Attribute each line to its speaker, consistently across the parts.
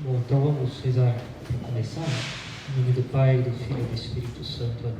Speaker 1: Bom, então vamos rezar para começar. Em nome do Pai, do Filho e do Espírito Santo. Amém.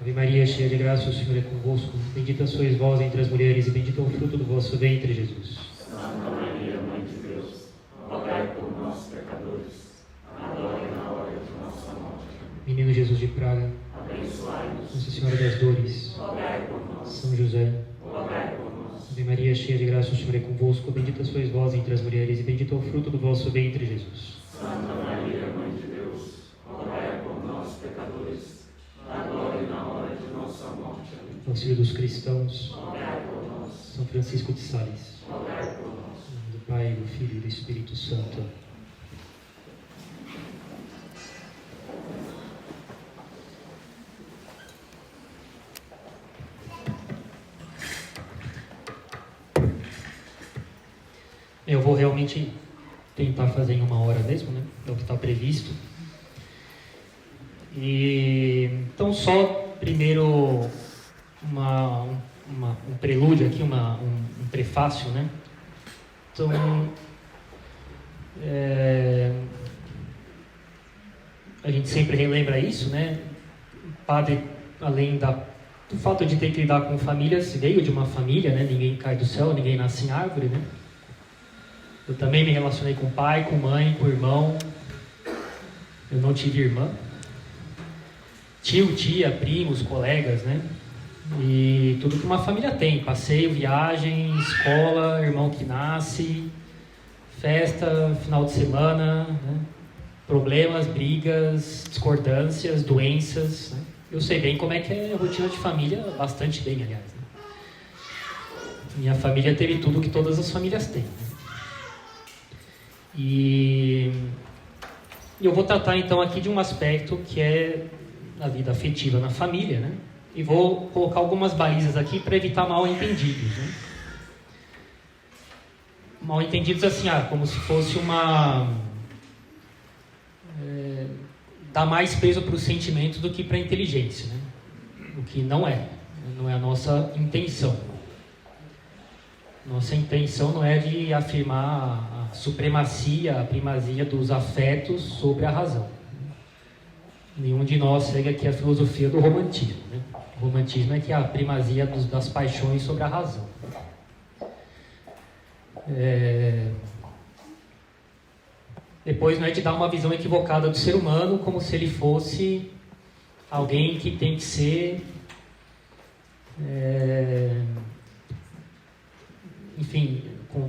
Speaker 1: Ave Maria, cheia de graça, o Senhor é convosco. Bendita sois vós entre as mulheres e bendito é o fruto do vosso ventre, Jesus.
Speaker 2: Santa Maria, Mãe de Deus, rogai por nós, pecadores, agora e na hora de nossa morte.
Speaker 1: Menino Jesus de Praga,
Speaker 2: Abençoai-nos.
Speaker 1: Nossa Senhora das Dores,
Speaker 2: Rogai por nós.
Speaker 1: São José,
Speaker 2: Rogai por nós.
Speaker 1: Ave Maria, cheia de graça, o Senhor é convosco. Bendita sois vós entre as mulheres e bendito é o fruto do vosso ventre, Jesus.
Speaker 2: Santa Maria, Mãe de Deus, rogai por nós, pecadores, agora e na hora de nossa morte. Amém.
Speaker 1: Auxílio dos cristãos,
Speaker 2: Rogai por nós.
Speaker 1: São Francisco de Sales.
Speaker 2: Rogai por nós.
Speaker 1: Em nome do Pai, do Filho e do Espírito Santo. Eu vou realmente tentar fazer em 1 hora mesmo, né? É o que está previsto. Então, só primeiro um prelúdio aqui, um prefácio, né? Então, a gente sempre relembra isso, né? O padre, além do fato de ter que lidar com famílias, veio de uma família, né? Ninguém cai do céu, ninguém nasce em árvore, né? Eu também me relacionei com pai, com mãe, com irmão. Eu não tive irmã. Tio, tia, primos, colegas, né? E tudo que uma família tem. Passeio, viagem, escola, irmão que nasce, festa, final de semana, né? Problemas, brigas, discordâncias, doenças, né? Eu sei bem como é que é a rotina de família, bastante bem, aliás, né? Minha família teve tudo que todas as famílias têm, né? E eu vou tratar então aqui de um aspecto que é a vida afetiva na família, né? E vou colocar algumas balizas aqui para evitar mal-entendidos, né? Mal-entendidos assim, como se fosse dar mais peso para os sentimentos do que para a inteligência, né? O que não é a nossa intenção. Nossa intenção não é de afirmar a supremacia, a primazia dos afetos sobre a razão. Nenhum de nós segue aqui a filosofia do romantismo, né? O romantismo é que é a primazia das paixões sobre a razão. Depois não é de dar uma visão equivocada do ser humano como se ele fosse alguém que tem que ser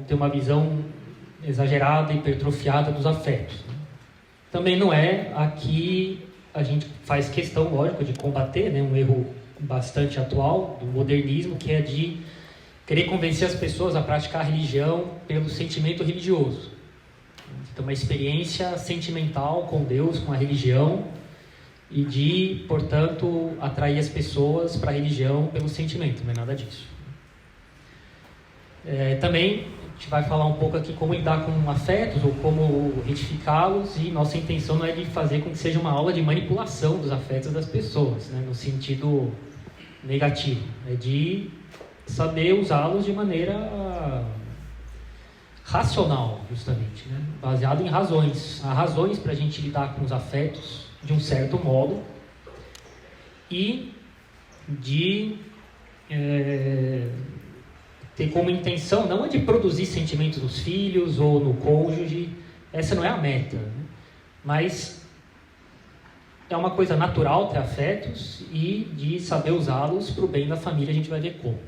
Speaker 1: ter uma visão exagerada, hipertrofiada dos afetos. Também não é aqui a gente faz questão, lógico, de combater, né, um erro bastante atual do modernismo, que é de querer convencer as pessoas a praticar a religião pelo sentimento religioso. Então, uma experiência sentimental com Deus, com a religião, e de, portanto, atrair as pessoas para a religião pelo sentimento, não é nada disso. Também a gente vai falar um pouco aqui como lidar com afetos ou como retificá-los, e nossa intenção não é de fazer com que seja uma aula de manipulação dos afetos das pessoas, né, no sentido negativo, é de saber usá-los de maneira racional, justamente, né, baseado em razões. Há razões para a gente lidar com os afetos de um certo modo e de ter como intenção não é de produzir sentimentos nos filhos ou no cônjuge, essa não é a meta, né? Mas é uma coisa natural ter afetos e de saber usá-los para o bem da família, a gente vai ver como.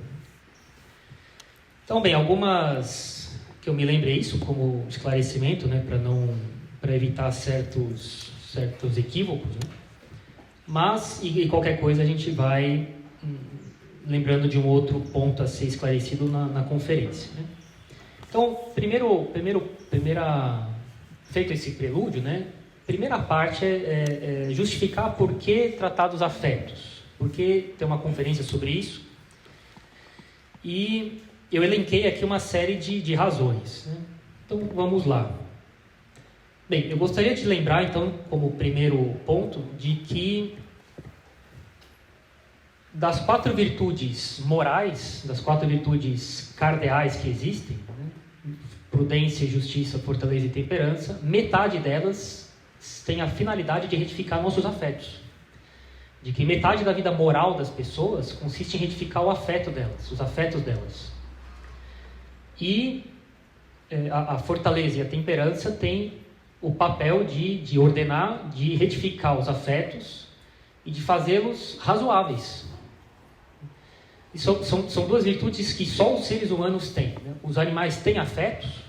Speaker 1: Então, bem, algumas que eu me lembrei isso como esclarecimento, né, para evitar certos equívocos, né? Mas, e qualquer coisa a gente vai lembrando de um outro ponto a ser esclarecido na conferência, né? Então, feito esse prelúdio, né, primeira parte é justificar por que tratar dos afetos, por que ter uma conferência sobre isso. E eu elenquei aqui uma série de razões, né? Então, vamos lá. Bem, eu gostaria de lembrar, então, como primeiro ponto, de que das 4 virtudes morais, das 4 virtudes cardeais que existem, né, prudência, justiça, fortaleza e temperança, metade delas tem a finalidade de retificar nossos afetos. De que metade da vida moral das pessoas consiste em retificar o afeto delas, os afetos delas. E a fortaleza e a temperança têm o papel de ordenar, de retificar os afetos e de fazê-los razoáveis. E são duas virtudes que só os seres humanos têm, né? Os animais têm afetos,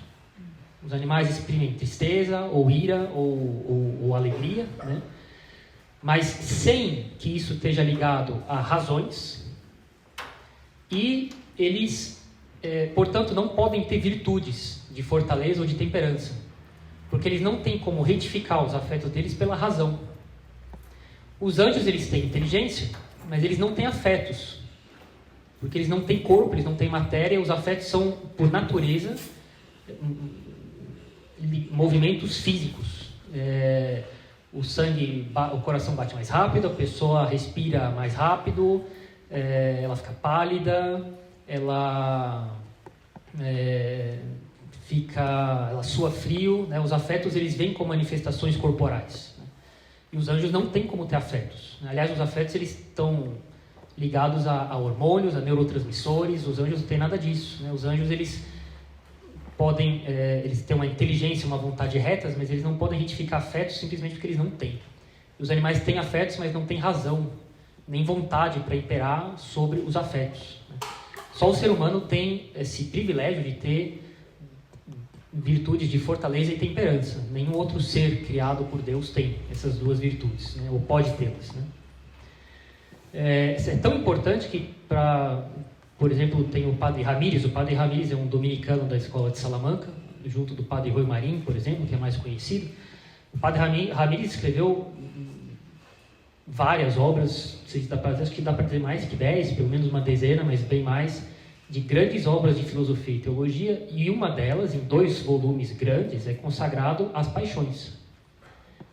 Speaker 1: os animais exprimem tristeza, ou ira, ou alegria, né? Mas sem que isso esteja ligado a razões, e eles, portanto, não podem ter virtudes de fortaleza ou de temperança, porque eles não têm como retificar os afetos deles pela razão. Os anjos, eles têm inteligência, mas eles não têm afetos, porque eles não têm corpo, eles não têm matéria. Os afetos são, por natureza, movimentos físicos. O coração bate mais rápido, a pessoa respira mais rápido, ela fica pálida, ela sua frio, né? Os afetos, eles vêm como manifestações corporais, né? E os anjos não têm como ter afetos. Aliás, os afetos, eles estão ligados a hormônios, a neurotransmissores. Os anjos não têm nada disso, né? Os anjos, eles têm uma inteligência, uma vontade retas, mas eles não podem retificar afetos simplesmente porque eles não têm. Os animais têm afetos, mas não têm razão, nem vontade para imperar sobre os afetos, né? Só o ser humano tem esse privilégio de ter virtudes de fortaleza e temperança. Nenhum outro ser criado por Deus tem essas duas virtudes, né? Ou pode tê-las, né? É tão importante que, por exemplo, tem o padre Ramírez. O padre Ramírez é um dominicano da escola de Salamanca, junto do padre Rui Marim, por exemplo, que é mais conhecido. O padre Ramírez escreveu várias obras, acho que dá para dizer mais que 10, pelo menos uma dezena, mas bem mais, de grandes obras de filosofia e teologia, e uma delas, em 2 volumes grandes, é consagrado às paixões.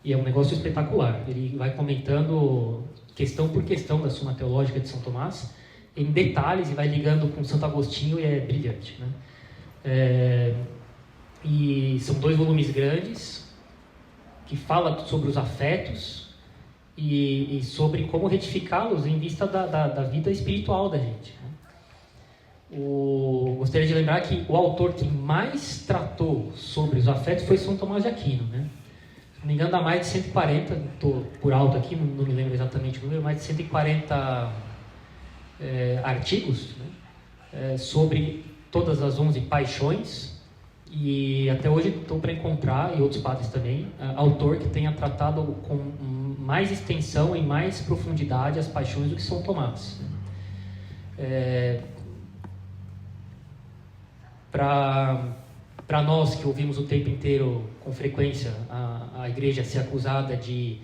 Speaker 1: E é um negócio espetacular. Ele vai comentando questão por questão da Suma Teológica de São Tomás, em detalhes, e vai ligando com Santo Agostinho, e é brilhante, né? E são 2 volumes grandes, que fala sobre os afetos e sobre como retificá-los em vista da vida espiritual da gente, né? Gostaria de lembrar que o autor que mais tratou sobre os afetos foi São Tomás de Aquino, né? Se não me engano, dá mais de 140, estou por alto aqui, não me lembro exatamente o número, mais de 140 artigos, né? Sobre todas as 11 paixões, e até hoje estou para encontrar, e outros padres também, autor que tenha tratado com mais extensão e mais profundidade as paixões do que São Tomás. Para nós que ouvimos o tempo inteiro, com frequência, a igreja ser acusada de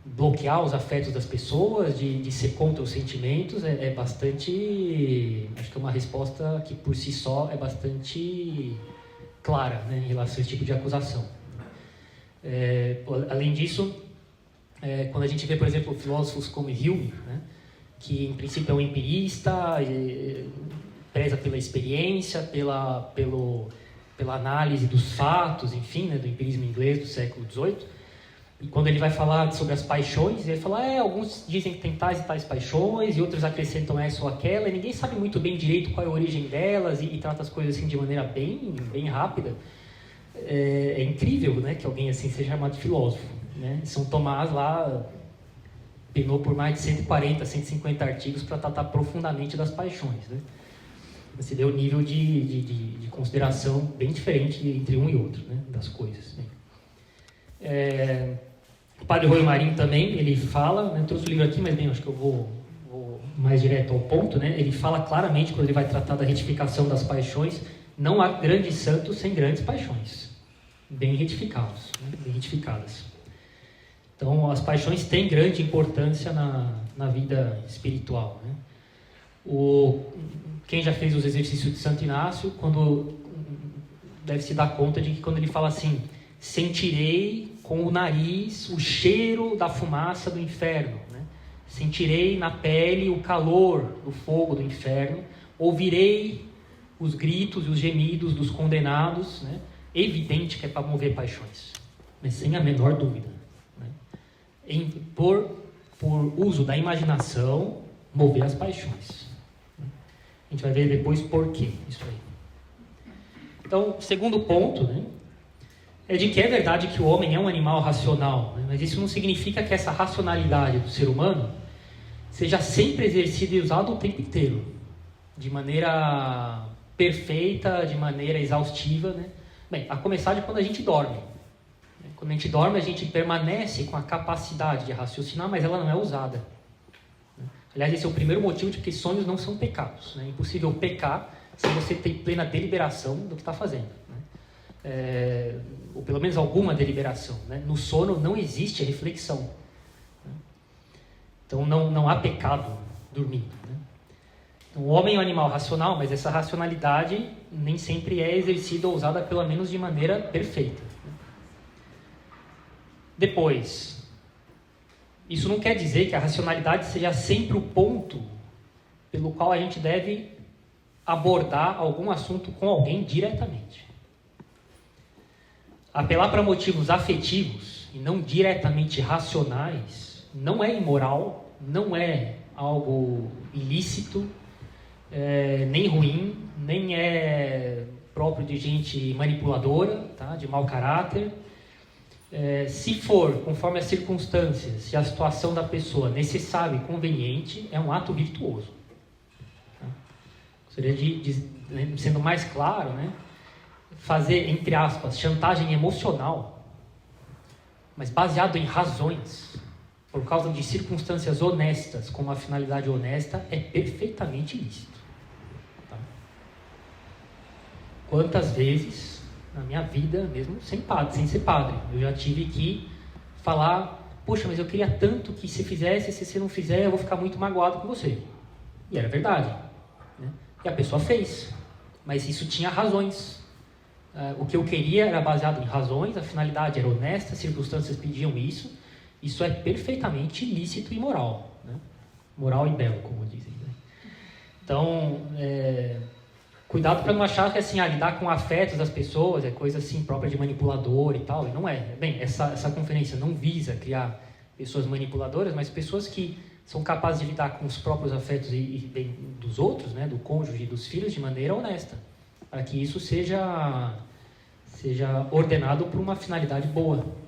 Speaker 1: bloquear os afetos das pessoas, de ser contra os sentimentos, é bastante... Acho que é uma resposta que, por si só, é bastante clara, né, em relação a esse tipo de acusação. Além disso, quando a gente vê, por exemplo, filósofos como Hume, né, que, em princípio, é um empirista, preza pela experiência, pela análise dos fatos, enfim, né, do empirismo inglês do século XVIII. E quando ele vai falar sobre as paixões, ele fala, alguns dizem que tem tais e tais paixões, e outros acrescentam essa ou aquela, e ninguém sabe muito bem direito qual é a origem delas, e trata as coisas assim de maneira bem, bem rápida. É incrível, né, que alguém assim seja chamado de filósofo, né? São Tomás lá penou por mais de 140, 150 artigos para tratar profundamente das paixões, né? Você vê o nível de consideração bem diferente entre um e outro, né, das coisas, né? O padre Rui Marim também, ele fala, né, trouxe o livro aqui, mas bem, acho que eu vou mais direto ao ponto, né? Ele fala claramente, quando ele vai tratar da retificação das paixões, não há grandes santos sem grandes paixões, bem retificados, né, bem retificadas. Então, as paixões têm grande importância na vida espiritual, né? Quem já fez os exercícios de Santo Inácio, deve se dar conta de que quando ele fala assim, sentirei com o nariz o cheiro da fumaça do inferno, né? Sentirei na pele o calor do fogo do inferno, ouvirei os gritos e os gemidos dos condenados, né? Evidente que é para mover paixões, mas sem a menor dúvida, né? Por uso da imaginação, mover as paixões. A gente vai ver depois por quê isso aí. Então, segundo ponto, né, é de que é verdade que o homem é um animal racional, né, mas isso não significa que essa racionalidade do ser humano seja sempre exercida e usada o tempo inteiro, de maneira perfeita, de maneira exaustiva, né? Bem, a começar de quando a gente dorme. Quando a gente dorme, a gente permanece com a capacidade de raciocinar, mas ela não é usada. Aliás, esse é o primeiro motivo de que sonhos não são pecados. É impossível pecar se você tem plena deliberação do que está fazendo. Ou pelo menos alguma deliberação. No sono não existe reflexão. Então não há pecado dormindo. Então, o homem é um animal racional, mas essa racionalidade nem sempre é exercida ou usada, pelo menos de maneira perfeita. Depois, isso não quer dizer que a racionalidade seja sempre o ponto pelo qual a gente deve abordar algum assunto com alguém diretamente. Apelar para motivos afetivos e não diretamente racionais não é imoral, não é algo ilícito, nem ruim, nem é próprio de gente manipuladora, tá? De mau caráter. Se for, conforme as circunstâncias e a situação da pessoa, necessário e conveniente, é um ato virtuoso. Tá? Gostaria sendo mais claro, né? Fazer, entre aspas, chantagem emocional, mas baseado em razões, por causa de circunstâncias honestas, com uma finalidade honesta, é perfeitamente ilícito. Tá? Quantas vezes na minha vida, mesmo sem ser padre, eu já tive que falar: poxa, mas eu queria tanto que se fizesse, se você não fizer, eu vou ficar muito magoado com você. E era verdade, né? E a pessoa fez, mas isso tinha razões. O que eu queria era baseado em razões, a finalidade era honesta, as circunstâncias pediam isso. Isso é perfeitamente ilícito e moral, né? Moral e belo, como dizem, né? Então, cuidado para não achar que assim, lidar com afetos das pessoas é coisa assim própria de manipulador e tal, e não é. Bem, essa conferência não visa criar pessoas manipuladoras, mas pessoas que são capazes de lidar com os próprios afetos e bem, dos outros, né, do cônjuge e dos filhos, de maneira honesta, para que isso seja ordenado por uma finalidade boa.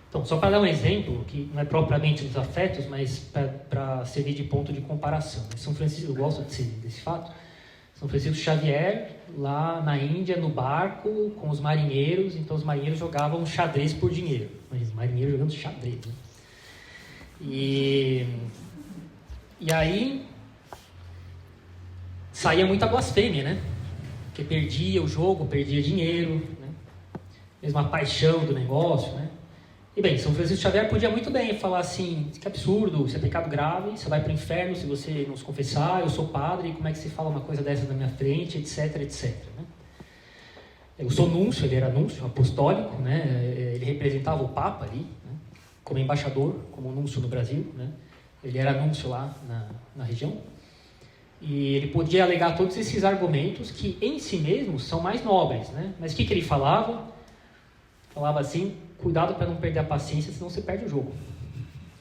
Speaker 1: Então, só para dar um exemplo, que não é propriamente dos afetos, mas para servir de ponto de comparação. São Francisco, eu gosto desse fato. São Francisco Xavier, lá na Índia, no barco, com os marinheiros. Então, os marinheiros jogavam xadrez por dinheiro. Mas os marinheiros jogando xadrez, né? E aí, saía muita blasfêmia, né? Porque perdia o jogo, perdia dinheiro, né? Mesmo a paixão do negócio, né? E bem, São Francisco Xavier podia muito bem falar assim: que absurdo, isso é pecado grave, você vai para o inferno se você não se confessar, eu sou padre, como é que você fala uma coisa dessa na minha frente, etc, etc. Né? Eu sou núncio, ele era núncio apostólico, né? Ele representava o Papa ali, né? Como embaixador, como núncio no Brasil, né? Ele era núncio lá na região. E ele podia alegar todos esses argumentos que em si mesmos são mais nobres, né? Mas o que ele falava? Falava assim: cuidado para não perder a paciência, senão você perde o jogo.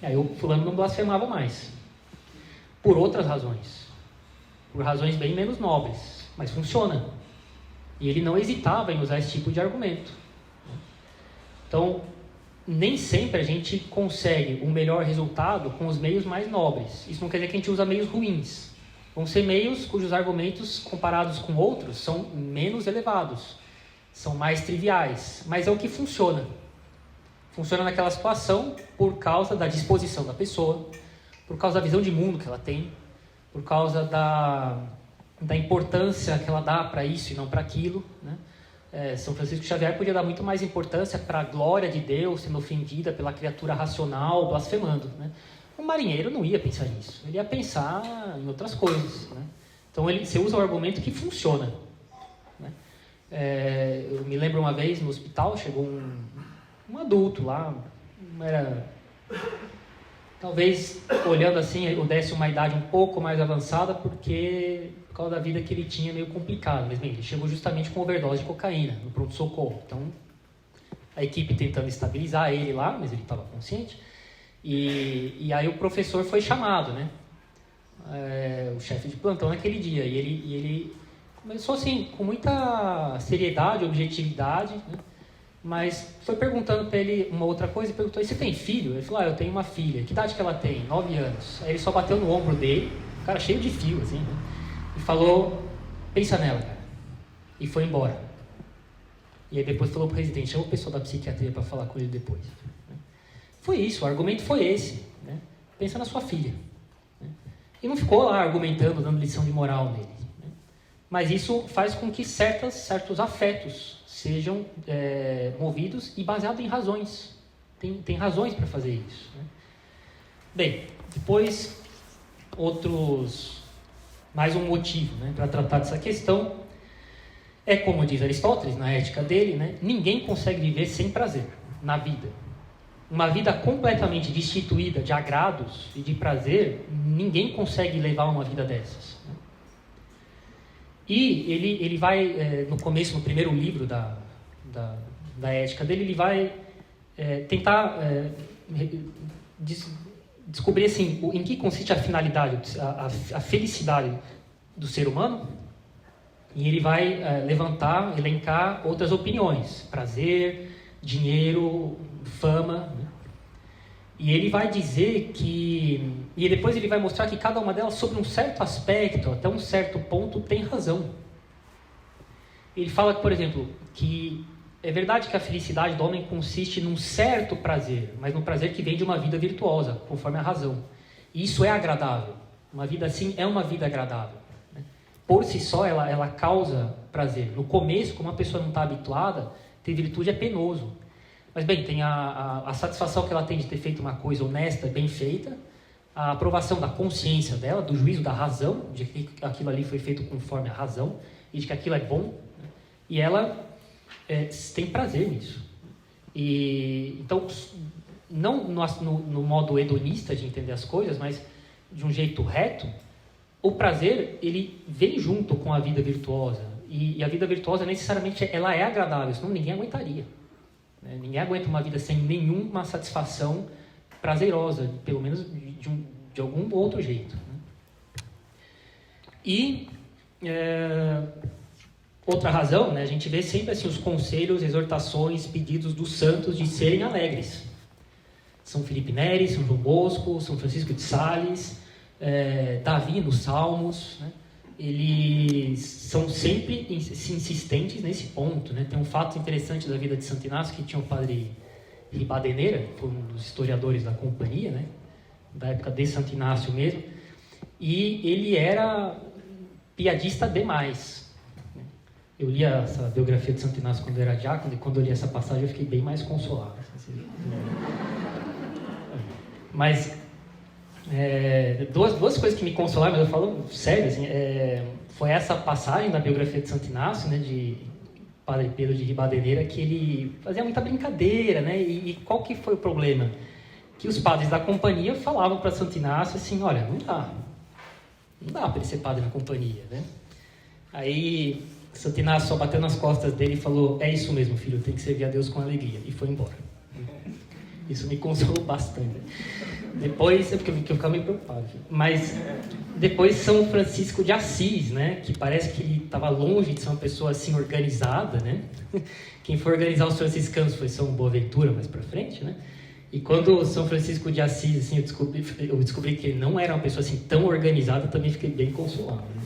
Speaker 1: E aí o fulano não blasfemava mais. Por outras razões. Por razões bem menos nobres. Mas funciona. E ele não hesitava em usar esse tipo de argumento. Então, nem sempre a gente consegue um melhor resultado com os meios mais nobres. Isso não quer dizer que a gente usa meios ruins. Vão ser meios cujos argumentos, comparados com outros, são menos elevados. São mais triviais. Mas é o que funciona. Funciona naquela situação por causa da disposição da pessoa, por causa da visão de mundo que ela tem, por causa da importância que ela dá para isso e não para aquilo, né? São Francisco Xavier podia dar muito mais importância para a glória de Deus sendo ofendida pela criatura racional, blasfemando, né? O marinheiro não ia pensar nisso, ele ia pensar em outras coisas, né? Então você usa um argumento que funciona, né? Eu me lembro uma vez no hospital, chegou um adulto lá, Talvez, olhando assim, eu desse uma idade um pouco mais avançada, por causa da vida que ele tinha meio complicada. Mas bem, ele chegou justamente com overdose de cocaína, no pronto-socorro. Então, a equipe tentando estabilizar ele lá, mas ele estava consciente. E aí o professor foi chamado, né? O chefe de plantão naquele dia. E ele começou assim, com muita seriedade, objetividade, né? Mas foi perguntando para ele uma outra coisa, e perguntou: e você tem filho? Ele falou: eu tenho uma filha. Que idade que ela tem? 9 anos. Aí ele só bateu no ombro dele, o cara cheio de fio, assim, né? E falou: pensa nela, cara. E foi embora. E aí depois falou pro residente: chama o pessoal da psiquiatria para falar com ele depois. Foi isso, o argumento foi esse, né? Pensa na sua filha, né? E não ficou lá argumentando, dando lição de moral nele, né? Mas isso faz com que certos afetos sejam movidos e baseados em razões. Tem razões para fazer isso, né? Bem, depois mais um motivo, né, para tratar dessa questão é, como diz Aristóteles na ética dele, né, ninguém consegue viver sem prazer na vida. Uma vida completamente destituída de agrados e de prazer, ninguém consegue levar uma vida dessas, né? E ele vai, no começo, no primeiro livro da ética dele, ele vai tentar descobrir assim, em que consiste a finalidade, a felicidade do ser humano. E ele vai elencar outras opiniões: prazer, dinheiro, fama, né? E ele vai dizer e depois ele vai mostrar que cada uma delas, sobre um certo aspecto, até um certo ponto, tem razão. Ele fala, por exemplo, que é verdade que a felicidade do homem consiste num certo prazer, mas num prazer que vem de uma vida virtuosa, conforme a razão. E isso é agradável. Uma vida assim é uma vida agradável, né? Por si só, ela causa prazer. No começo, como a pessoa não está habituada, ter virtude é penoso. Mas bem, tem a satisfação que ela tem de ter feito uma coisa honesta, bem feita, a aprovação da consciência dela, do juízo da razão, de que aquilo ali foi feito conforme a razão, e de que aquilo é bom, né? E ela tem prazer nisso. E, então, não no modo hedonista de entender as coisas, mas de um jeito reto, o prazer, ele vem junto com a vida virtuosa. E a vida virtuosa, necessariamente, ela é agradável, senão ninguém aguentaria, né? Ninguém aguenta uma vida sem nenhuma satisfação prazerosa, pelo menos de algum outro jeito, né? E outra razão, né, a gente vê sempre assim, os conselhos, exortações, pedidos dos santos de serem alegres. São Felipe Neri, São João Bosco, São Francisco de Sales, Davi nos Salmos, né? Eles são sempre insistentes nesse ponto, né? Tem um fato interessante da vida de Santo Inácio, que tinha o padre Ribadeneira, que foi um dos historiadores da companhia, né? Da época de Santo Inácio mesmo, e ele era piadista demais. Eu li essa biografia de Santo Inácio quando eu era diácono, e quando eu li essa passagem eu fiquei bem mais consolado. Mas duas coisas que me consolaram, mas eu falo sério, assim, foi essa passagem da biografia de Santo Inácio, né, de Padre Pedro de Ribadeneira, que ele fazia muita brincadeira, né? E qual que foi o problema? Que os padres da companhia falavam para Santo Inácio assim: olha, não dá para ele ser padre na companhia, né? Aí Santo Inácio só bateu nas costas dele e falou: é isso mesmo, filho, tem que servir a Deus com alegria, e foi embora. Isso me consolou bastante. Depois, porque eu ficava meio preocupado, mas depois São Francisco de Assis, né, que parece que ele estava longe de ser uma pessoa assim organizada, né? Quem foi organizar os franciscanos foi São Boaventura mais para frente, né? E quando São Francisco de Assis, assim, eu descobri que ele não era uma pessoa assim tão organizada, também fiquei bem consolado, né?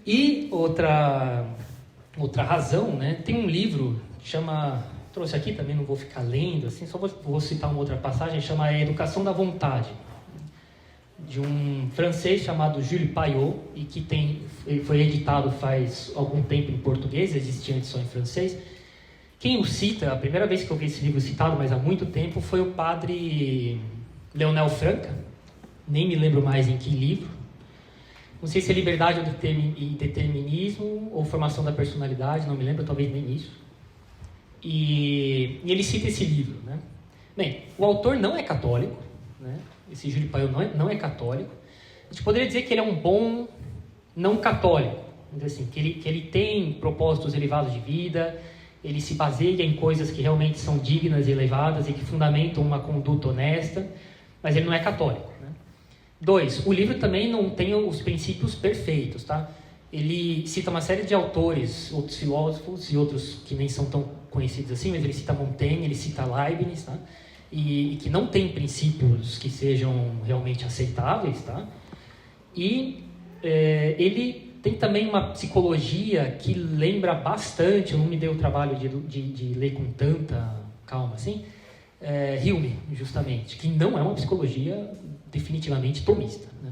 Speaker 1: E outra razão, né? Tem um livro que chama, trouxe aqui também, não vou ficar lendo, assim, só vou citar uma outra passagem, chama A Educação da Vontade, de um francês chamado Jules Payot, e que foi editado faz algum tempo em português, existia edição em francês. Quem o cita, a primeira vez que eu vi esse livro citado, mas há muito tempo, foi o padre Leonel Franca, nem me lembro mais em que livro. Não sei se é Liberdade e Determinismo ou Formação da Personalidade, não me lembro, talvez nem isso. E ele cita esse livro, né? Bem, o autor não é católico, né? Esse Júlio Paiol não é católico. A gente poderia dizer que ele é um bom não católico, vamos dizer assim, que ele tem propósitos elevados de vida, ele se baseia em coisas que realmente são dignas e elevadas e que fundamentam uma conduta honesta, mas ele não é católico, né? 2, o livro também não tem os princípios perfeitos, tá? Ele cita uma série de autores, outros filósofos e outros que nem são tão conhecidos assim, mas ele cita Montaigne, ele cita Leibniz, tá? E que não tem princípios que sejam realmente aceitáveis, tá? E ele tem também uma psicologia que lembra bastante, eu não me dei o trabalho de ler com tanta calma assim, Hume, justamente, que não é uma psicologia definitivamente tomista, né?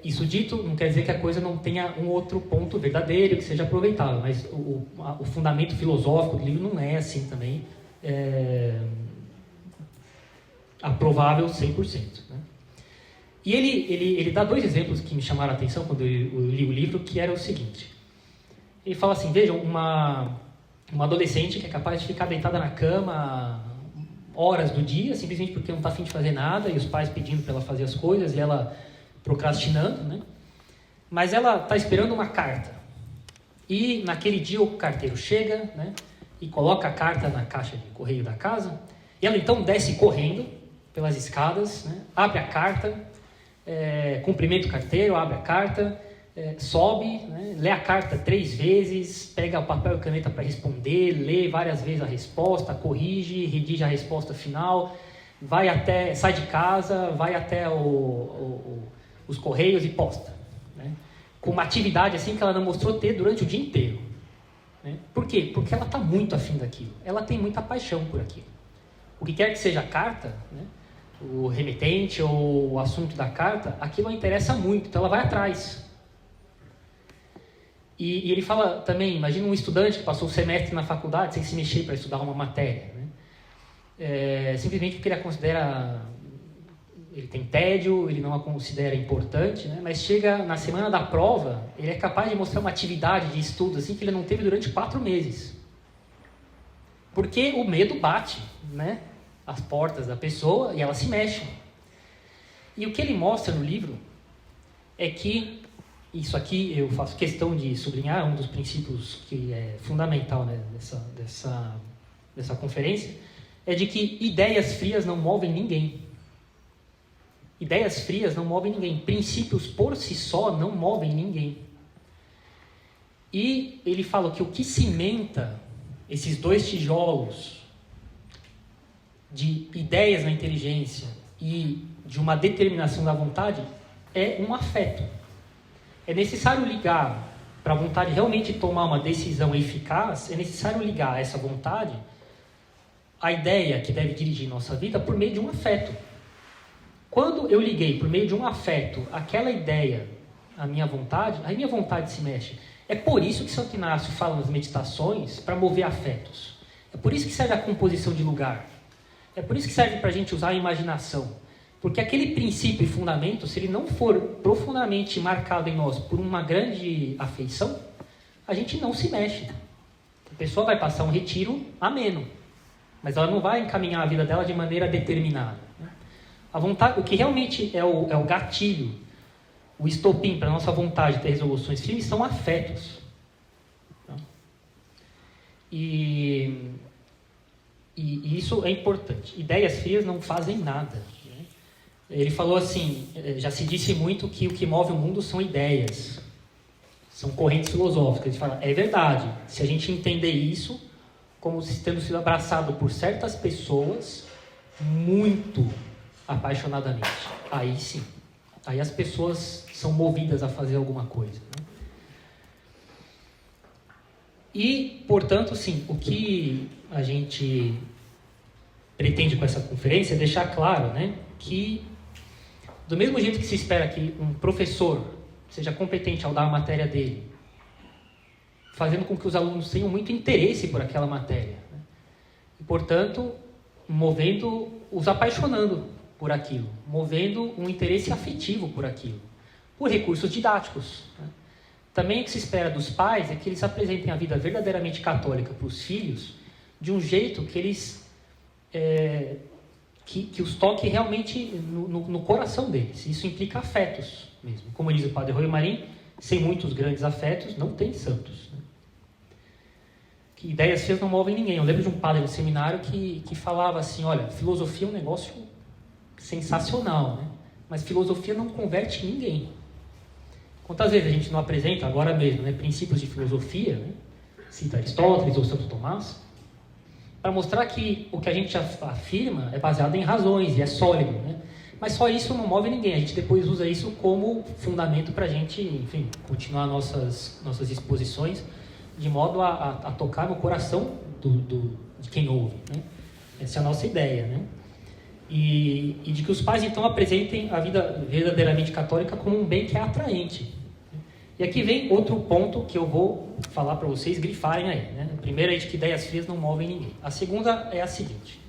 Speaker 1: Isso dito, não quer dizer que a coisa não tenha um outro ponto verdadeiro que seja aproveitável, mas o fundamento filosófico do livro não é assim também aprovável 100%, né? E ele dá 2 exemplos que me chamaram a atenção quando eu li o livro, que era o seguinte. Ele fala assim, vejam, uma adolescente que é capaz de ficar deitada na cama horas do dia, simplesmente porque não está a fim de fazer nada, e os pais pedindo para ela fazer as coisas, e ela procrastinando, né? Mas ela está esperando uma carta. E naquele dia o carteiro chega, né? E coloca a carta na caixa de correio da casa, e ela então desce correndo pelas escadas, né? Abre a carta, cumprimenta o carteiro, abre a carta, sobe, né? Lê a carta 3 vezes, pega o papel e caneta para responder, lê várias vezes a resposta, corrige, redige a resposta final, sai de casa, vai até os correios e posta, né? Com uma atividade assim que ela não mostrou ter durante o dia inteiro, né? Por quê? Porque ela está muito afim daquilo, ela tem muita paixão por aquilo. O que quer que seja a carta, né? O remetente ou o assunto da carta, aquilo a interessa muito, então ela vai atrás. E ele fala também, imagina um estudante que passou o semestre na faculdade sem se mexer para estudar uma matéria, né? Simplesmente porque ele tem tédio, ele não a considera importante, né? Mas chega na semana da prova, ele é capaz de mostrar uma atividade de estudo assim, que ele não teve durante 4 meses. Porque o medo bate, né? As portas da pessoa e ela se mexe. E o que ele mostra no livro é que, isso aqui eu faço questão de sublinhar, um dos princípios que é fundamental, né, dessa conferência, é de que ideias frias não movem ninguém. Ideias frias não movem ninguém. Princípios por si só não movem ninguém. E ele fala que o que cimenta esses 2 tijolos de ideias na inteligência e de uma determinação da vontade é um afeto. É necessário ligar, para a vontade realmente tomar uma decisão eficaz, é necessário ligar essa vontade à ideia que deve dirigir nossa vida por meio de um afeto. Quando eu liguei por meio de um afeto aquela ideia à minha vontade, a minha vontade se mexe. É por isso que Santo Inácio fala nas meditações para mover afetos. É por isso que serve a composição de lugar. É por isso que serve para a gente usar a imaginação. Porque aquele princípio e fundamento, se ele não for profundamente marcado em nós por uma grande afeição, a gente não se mexe. A pessoa vai passar um retiro ameno, mas ela não vai encaminhar a vida dela de maneira determinada. A vontade, o que realmente é o gatilho, o estopim para a nossa vontade de ter resoluções firmes são afetos. E isso é importante. Ideias frias não fazem nada, né? Ele falou assim, já se disse muito que o que move o mundo são ideias, são correntes filosóficas. Ele fala, é verdade, se a gente entender isso como tendo sido abraçado por certas pessoas muito apaixonadamente, aí sim, aí as pessoas são movidas a fazer alguma coisa, né? E, portanto, sim, o que a gente pretende com essa conferência é deixar claro, né, que do mesmo jeito que se espera que um professor seja competente ao dar a matéria dele, fazendo com que os alunos tenham muito interesse por aquela matéria, né, e, portanto, os apaixonando por aquilo, movendo um interesse afetivo por aquilo, por recursos didáticos, né, também o que se espera dos pais é que eles apresentem a vida verdadeiramente católica para os filhos de um jeito que eles que os toque realmente no coração deles. Isso implica afetos mesmo. Como diz o padre Roy Marim, sem muitos grandes afetos não tem santos. Né? Que ideias feias não movem ninguém. Eu lembro de um padre no seminário que falava assim, olha, filosofia é um negócio sensacional, né? Mas filosofia não converte ninguém. Quantas vezes a gente não apresenta, agora mesmo, né, princípios de filosofia, né? Cita Aristóteles ou Santo Tomás, para mostrar que o que a gente afirma é baseado em razões e é sólido, né? Mas só isso não move ninguém. A gente depois usa isso como fundamento para a gente, enfim, continuar nossas exposições de modo a tocar no coração de quem ouve, né? Essa é a nossa ideia, né? E de que os pais, então, apresentem a vida verdadeiramente católica como um bem que é atraente. E aqui vem outro ponto que eu vou falar para vocês grifarem aí, né? A primeira é de que ideias frias não movem ninguém. A segunda é a seguinte.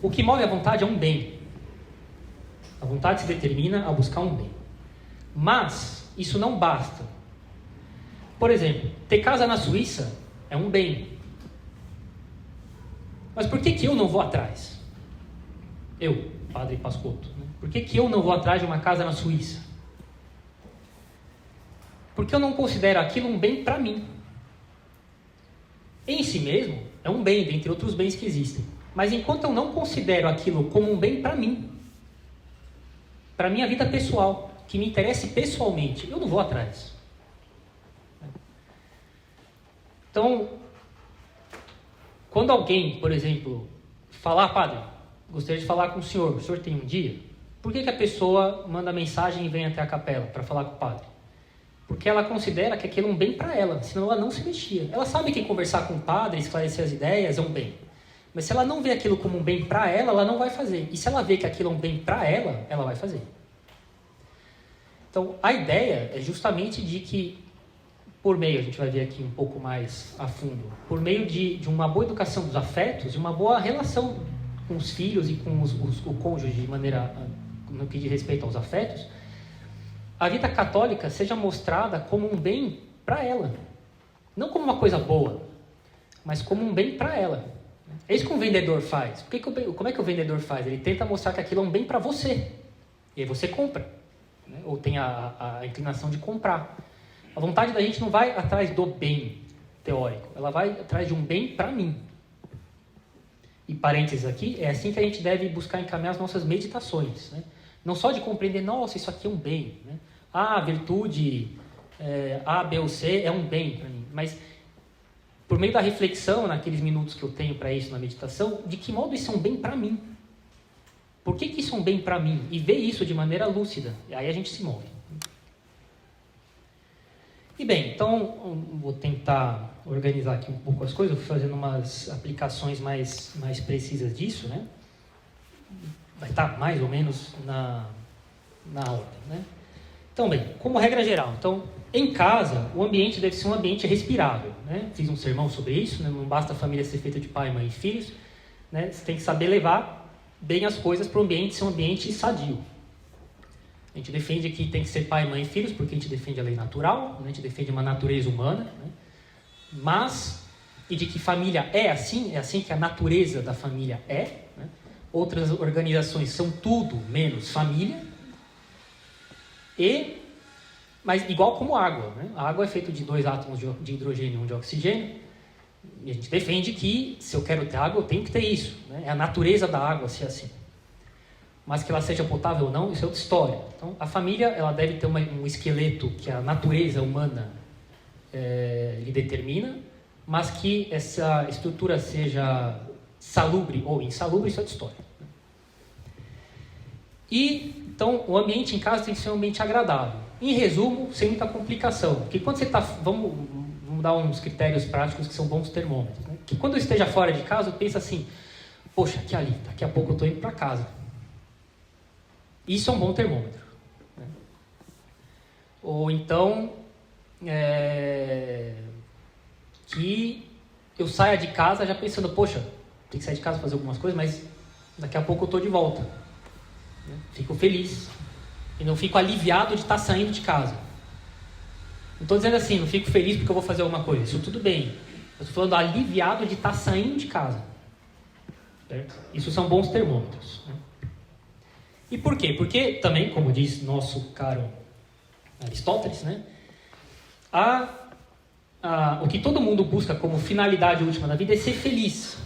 Speaker 1: O que move a vontade é um bem. A vontade se determina a buscar um bem. Mas isso não basta. Por exemplo, ter casa na Suíça é um bem. Mas por que eu não vou atrás? Eu, Padre Pascotto, né? Por que eu não vou atrás de uma casa na Suíça? Porque eu não considero aquilo um bem para mim. Em si mesmo, é um bem, dentre outros bens que existem. Mas enquanto eu não considero aquilo como um bem para mim, para minha vida pessoal, que me interesse pessoalmente, eu não vou atrás. Então, quando alguém, por exemplo, falar, padre, gostaria de falar com o senhor tem um dia? Por que a pessoa manda mensagem e vem até a capela para falar com o padre? Porque ela considera que aquilo é um bem para ela, senão ela não se mexia. Ela sabe que conversar com o padre, esclarecer as ideias é um bem. Mas se ela não vê aquilo como um bem para ela não vai fazer. E se ela vê que aquilo é um bem para ela vai fazer. Então, a ideia é justamente de que, por meio, a gente vai ver aqui um pouco mais a fundo, por meio de uma boa educação dos afetos, de uma boa relação com os filhos e com o cônjuge, de maneira, no que diz respeito aos afetos, a vida católica seja mostrada como um bem para ela. Não como uma coisa boa, mas como um bem para ela. É isso que um vendedor faz. Como é que o vendedor faz? Ele tenta mostrar que aquilo é um bem para você. E aí você compra. Né? Ou tem a inclinação de comprar. A vontade da gente não vai atrás do bem teórico. Ela vai atrás de um bem para mim. E parênteses aqui, é assim que a gente deve buscar encaminhar as nossas meditações. Né? Não só de compreender, nossa, isso aqui é um bem. Né? A virtude A, B ou C é um bem para mim. Mas, por meio da reflexão, naqueles minutos que eu tenho para isso na meditação, de que modo isso é um bem para mim? Por que isso é um bem para mim? E ver isso de maneira lúcida. E aí a gente se move. E bem, então, vou tentar organizar aqui um pouco as coisas, vou fazendo umas aplicações mais precisas disso, né? Vai estar mais ou menos na ordem, né? Então, bem, como regra geral, então, em casa, o ambiente deve ser um ambiente respirável, né? Fiz um sermão sobre isso, né? Não basta a família ser feita de pai, mãe e filhos, né? Você tem que saber levar bem as coisas para o ambiente ser um ambiente sadio. A gente defende que tem que ser pai, mãe e filhos, porque a gente defende a lei natural, né? A gente defende uma natureza humana, né? Mas, e de que família é assim que a natureza da família é, né? Outras organizações são tudo menos família, mas igual como água, né? A água é feita de 2 átomos de hidrogênio e 1 de oxigênio, e a gente defende que, se eu quero ter água, eu tenho que ter isso, né? É a natureza da água ser assim. Mas que ela seja potável ou não, isso é outra história. Então, a família ela deve ter um esqueleto que a natureza humana lhe determina, mas que essa estrutura seja salubre ou insalubre, isso é outra história. E, então, o ambiente em casa tem que ser um ambiente agradável. Em resumo, sem muita complicação. Porque quando você está... Vamos dar uns critérios práticos que são bons termômetros. Né? Que quando eu esteja fora de casa, eu penso assim, poxa, aqui ali, daqui a pouco eu estou indo para casa. Isso é um bom termômetro. Né? Ou então, que eu saia de casa já pensando, poxa, tem que sair de casa para fazer algumas coisas, mas daqui a pouco eu estou de volta. Né? Fico feliz. E não fico aliviado de estar saindo de casa. Não estou dizendo assim, não fico feliz porque eu vou fazer alguma coisa. Isso tudo bem. Eu estou falando aliviado de estar saindo de casa. Certo? Isso são bons termômetros. Né? E por quê? Porque também, como diz nosso caro Aristóteles, né? O que todo mundo busca como finalidade última da vida é ser feliz.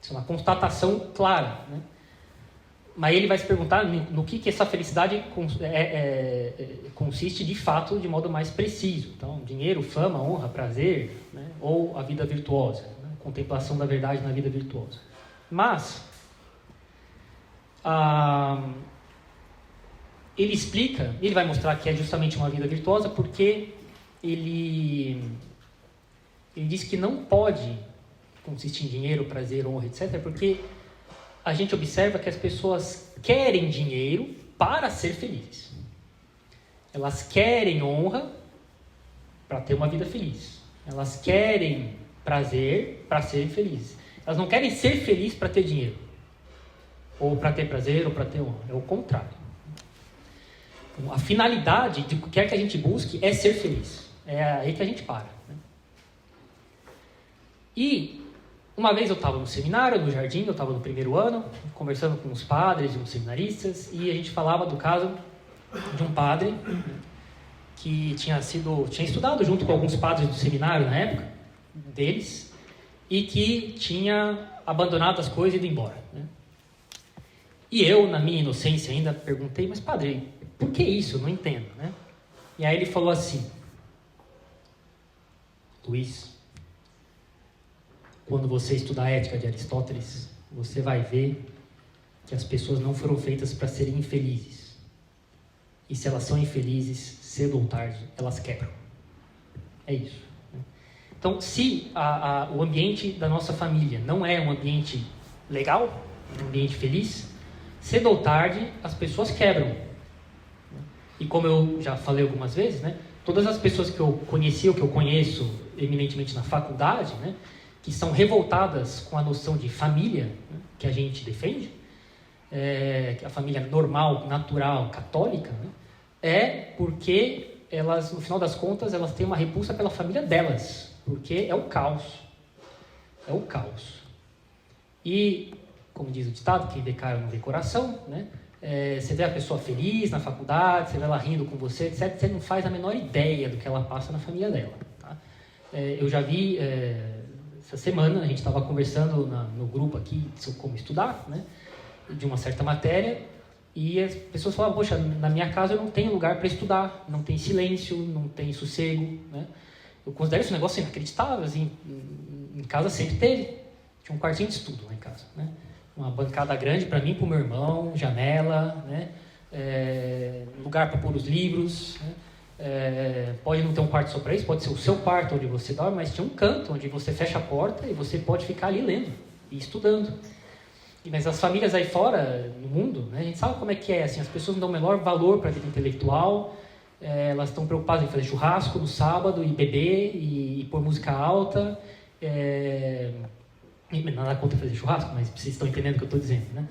Speaker 1: Isso é uma constatação clara. Né? Mas ele vai se perguntar no que essa felicidade consiste de fato, de modo mais preciso. Então, dinheiro, fama, honra, prazer, né? Ou a vida virtuosa, né? Contemplação da verdade na vida virtuosa. Mas, ele explica, ele vai mostrar que é justamente uma vida virtuosa porque ele diz que não pode consistir em dinheiro, prazer, honra, etc., porque a gente observa que as pessoas querem dinheiro para ser felizes. Elas querem honra para ter uma vida feliz. Elas querem prazer para serem felizes. Elas não querem ser felizes para ter dinheiro. Ou para ter prazer, ou para ter honra. É o contrário. Então, a finalidade de o que quer que a gente busque é ser feliz. É aí que a gente para. Né? E uma vez eu estava no seminário, no jardim, eu estava no primeiro ano, conversando com uns padres e uns seminaristas, e a gente falava do caso de um padre que tinha estudado junto com alguns padres do seminário na época deles, e que tinha abandonado as coisas e ido embora. Né? E eu, na minha inocência ainda, perguntei, mas padre, por que isso? Eu não entendo. Né? E aí ele falou assim: Luiz, quando você estudar a ética de Aristóteles, você vai ver que as pessoas não foram feitas para serem infelizes. E se elas são infelizes, cedo ou tarde, elas quebram. É isso. Então, se o ambiente da nossa família não é um ambiente legal, um ambiente feliz, cedo ou tarde as pessoas quebram. E como eu já falei algumas vezes, né, todas as pessoas que eu conheci ou que eu conheço eminentemente na faculdade, né, que são revoltadas com a noção de família, né, que a gente defende, a família normal, natural, católica, né, é porque elas, no final das contas, elas têm uma repulsa pela família delas, porque é o caos. É o caos. E, como diz o ditado, quem vê cara não vê coração, né? Você vê a pessoa feliz na faculdade, você vê ela rindo com você, etc. Você não faz a menor ideia do que ela passa na família dela. Tá? Eu já vi, essa semana, a gente estava conversando no grupo aqui sobre como estudar, né? De uma certa matéria, e as pessoas falavam, poxa, na minha casa eu não tenho lugar para estudar, não tem silêncio, não tem sossego. Né? Eu considero esse negócio inacreditável, assim, em casa sempre teve. Tinha um quartinho de estudo lá em casa, né? Uma bancada grande para mim, para o meu irmão, janela, né? Lugar para pôr os livros, né? Pode não ter um quarto só para isso, pode ser o seu quarto onde você dorme, mas tinha um canto onde você fecha a porta e você pode ficar ali lendo e estudando. Mas as famílias aí fora, no mundo, né, a gente sabe como é que é, assim, as pessoas não dão o menor valor para a vida intelectual, elas estão preocupadas em fazer churrasco no sábado e beber e pôr música alta, nada contra fazer churrasco, mas vocês estão entendendo o que eu estou dizendo, né?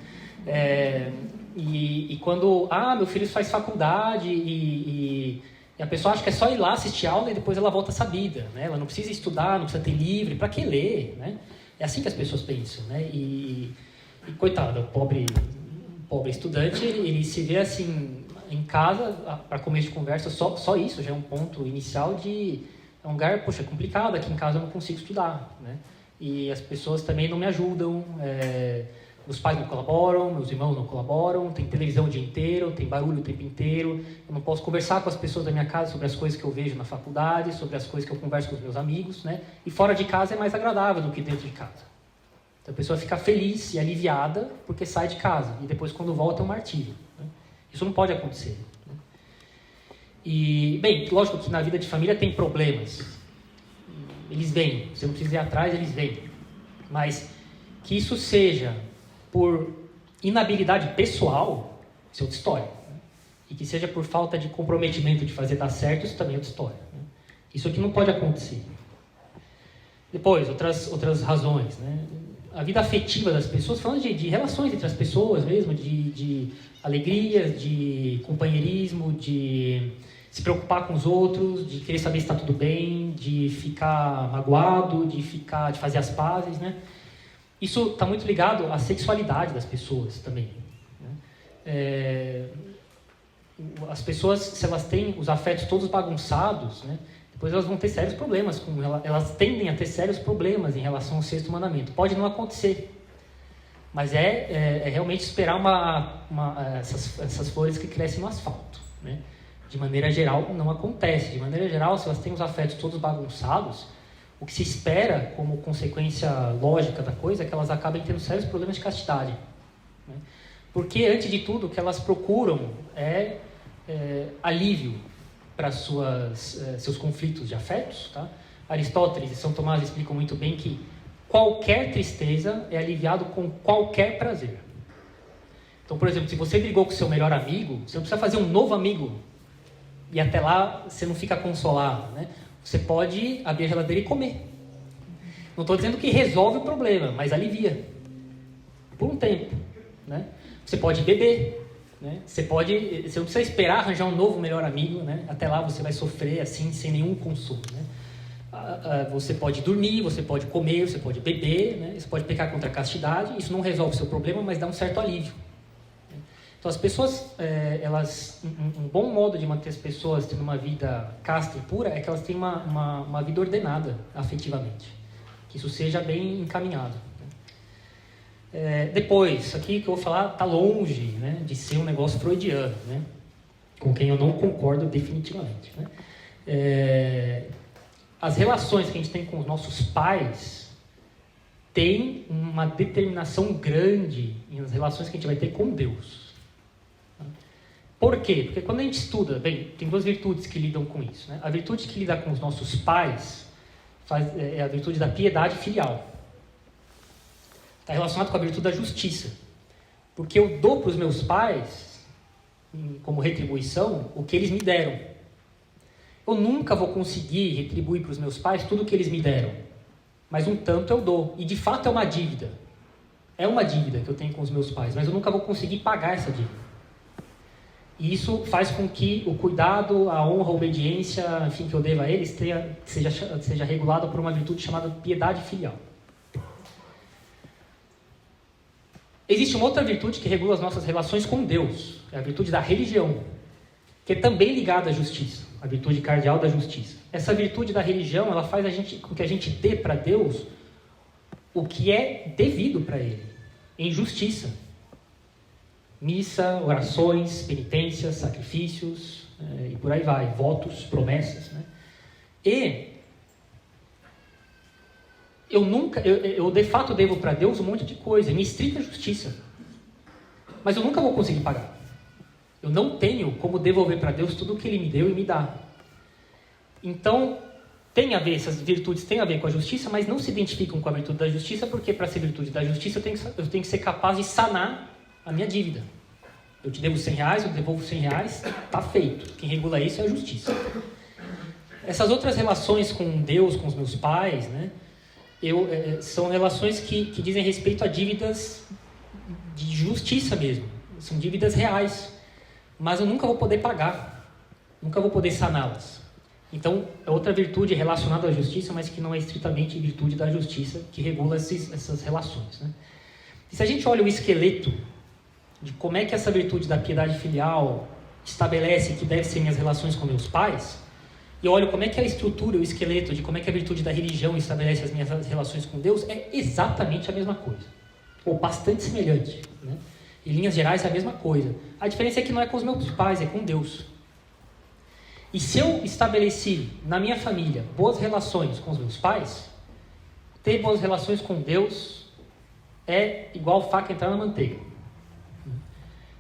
Speaker 1: E quando, meu filho faz faculdade e a pessoa acha que é só ir lá assistir aula e depois ela volta sabida, né? Ela não precisa estudar, não precisa ter livre, para que ler, né? É assim que as pessoas pensam, né? E coitado, o pobre estudante, ele se vê assim, em casa, para começo de conversa, só isso já é um ponto inicial de... É um lugar, poxa, complicado, aqui em casa eu não consigo estudar, né? E as pessoas também não me ajudam, meus pais não colaboram, meus irmãos não colaboram, tem televisão o dia inteiro, tem barulho o tempo inteiro, eu não posso conversar com as pessoas da minha casa sobre as coisas que eu vejo na faculdade, sobre as coisas que eu converso com os meus amigos, né? E fora de casa é mais agradável do que dentro de casa. Então a pessoa fica feliz e aliviada porque sai de casa, e depois quando volta é um martírio. Né? Isso não pode acontecer. Né? E, bem, lógico que na vida de família tem problemas. Eles vêm, você não precisa ir atrás, eles vêm. Mas que isso seja por inabilidade pessoal, isso é outra história. Né? E que seja por falta de comprometimento de fazer dar certo, isso também é outra história. Né? Isso aqui não pode acontecer. Depois, outras razões, né? A vida afetiva das pessoas, falando de relações entre as pessoas mesmo, de alegrias, de companheirismo, de se preocupar com os outros, de querer saber se está tudo bem, de ficar magoado, de fazer as pazes, né? Isso está muito ligado à sexualidade das pessoas também, né? As pessoas, se elas têm os afetos todos bagunçados, né, depois elas vão ter sérios problemas, elas tendem a ter sérios problemas em relação ao sexto mandamento. Pode não acontecer, mas é realmente esperar essas flores que crescem no asfalto, né? De maneira geral, não acontece. De maneira geral, se elas têm os afetos todos bagunçados, o que se espera como consequência lógica da coisa é que elas acabem tendo sérios problemas de castidade, né? Porque, antes de tudo, o que elas procuram é alívio para seus conflitos de afetos, tá? Aristóteles e São Tomás explicam muito bem que qualquer tristeza é aliviado com qualquer prazer. Então, por exemplo, se você brigou com seu melhor amigo, você não precisa fazer um novo amigo e até lá você não fica consolado, né? Você pode abrir a geladeira e comer. Não estou dizendo que resolve o problema, mas alivia por um tempo, né? Você pode beber, né? Você não precisa esperar arranjar um novo melhor amigo, né? Até lá você vai sofrer assim, sem nenhum consolo, né? Você pode dormir, você pode comer, você pode beber, né? Você pode pecar contra a castidade. Isso não resolve o seu problema, mas dá um certo alívio. Então, as pessoas, um bom modo de manter as pessoas tendo uma vida casta e pura é que elas tenham uma vida ordenada afetivamente, que isso seja bem encaminhado. Depois, isso aqui que eu vou falar está longe, né, de ser um negócio freudiano, né, com quem eu não concordo definitivamente, né. As relações que a gente tem com os nossos pais têm uma determinação grande nas relações que a gente vai ter com Deus. Por quê? Porque quando a gente estuda, tem duas virtudes que lidam com isso, né? A virtude que lida com os nossos pais é a virtude da piedade filial. Está relacionado com a virtude da justiça. Porque eu dou para os meus pais, como retribuição, o que eles me deram. Eu nunca vou conseguir retribuir para os meus pais tudo o que eles me deram. Mas um tanto eu dou. E de fato é uma dívida. É uma dívida que eu tenho com os meus pais, mas eu nunca vou conseguir pagar essa dívida. E isso faz com que o cuidado, a honra, a obediência, enfim, que eu devo a eles, seja regulado por uma virtude chamada piedade filial. Existe uma outra virtude que regula as nossas relações com Deus, é a virtude da religião, que é também ligada à justiça, a virtude cardeal da justiça. Essa virtude da religião, ela faz com que a gente dê para Deus o que é devido para Ele, em justiça. Missa, orações, penitências, sacrifícios, e por aí vai, votos, promessas, né? E eu de fato devo para Deus um monte de coisa, em estrita justiça, mas eu nunca vou conseguir pagar. Eu não tenho como devolver para Deus tudo o que Ele me deu e me dá. Então, essas virtudes têm a ver com a justiça, mas não se identificam com a virtude da justiça, porque para ser virtude da justiça eu tenho que ser capaz de sanar a minha dívida. Eu te devo R$100, eu devolvo R$100, está feito. Quem regula isso é a justiça. Essas outras relações com Deus, com os meus pais, né, são relações que dizem respeito a dívidas de justiça mesmo. São dívidas reais. Mas eu nunca vou poder pagar. Nunca vou poder saná-las. Então, é outra virtude relacionada à justiça, mas que não é estritamente virtude da justiça, que regula essas relações, né? E se a gente olha o esqueleto de como é que essa virtude da piedade filial estabelece que deve ser minhas relações com meus pais, e olho como é que a estrutura, o esqueleto de como é que a virtude da religião estabelece as minhas relações com Deus, é exatamente a mesma coisa, ou bastante semelhante, né? Em linhas gerais é a mesma coisa. A diferença é que não é com os meus pais, é com Deus. E se eu estabeleci na minha família boas relações com os meus pais, ter boas relações com Deus é igual faca entrar na manteiga.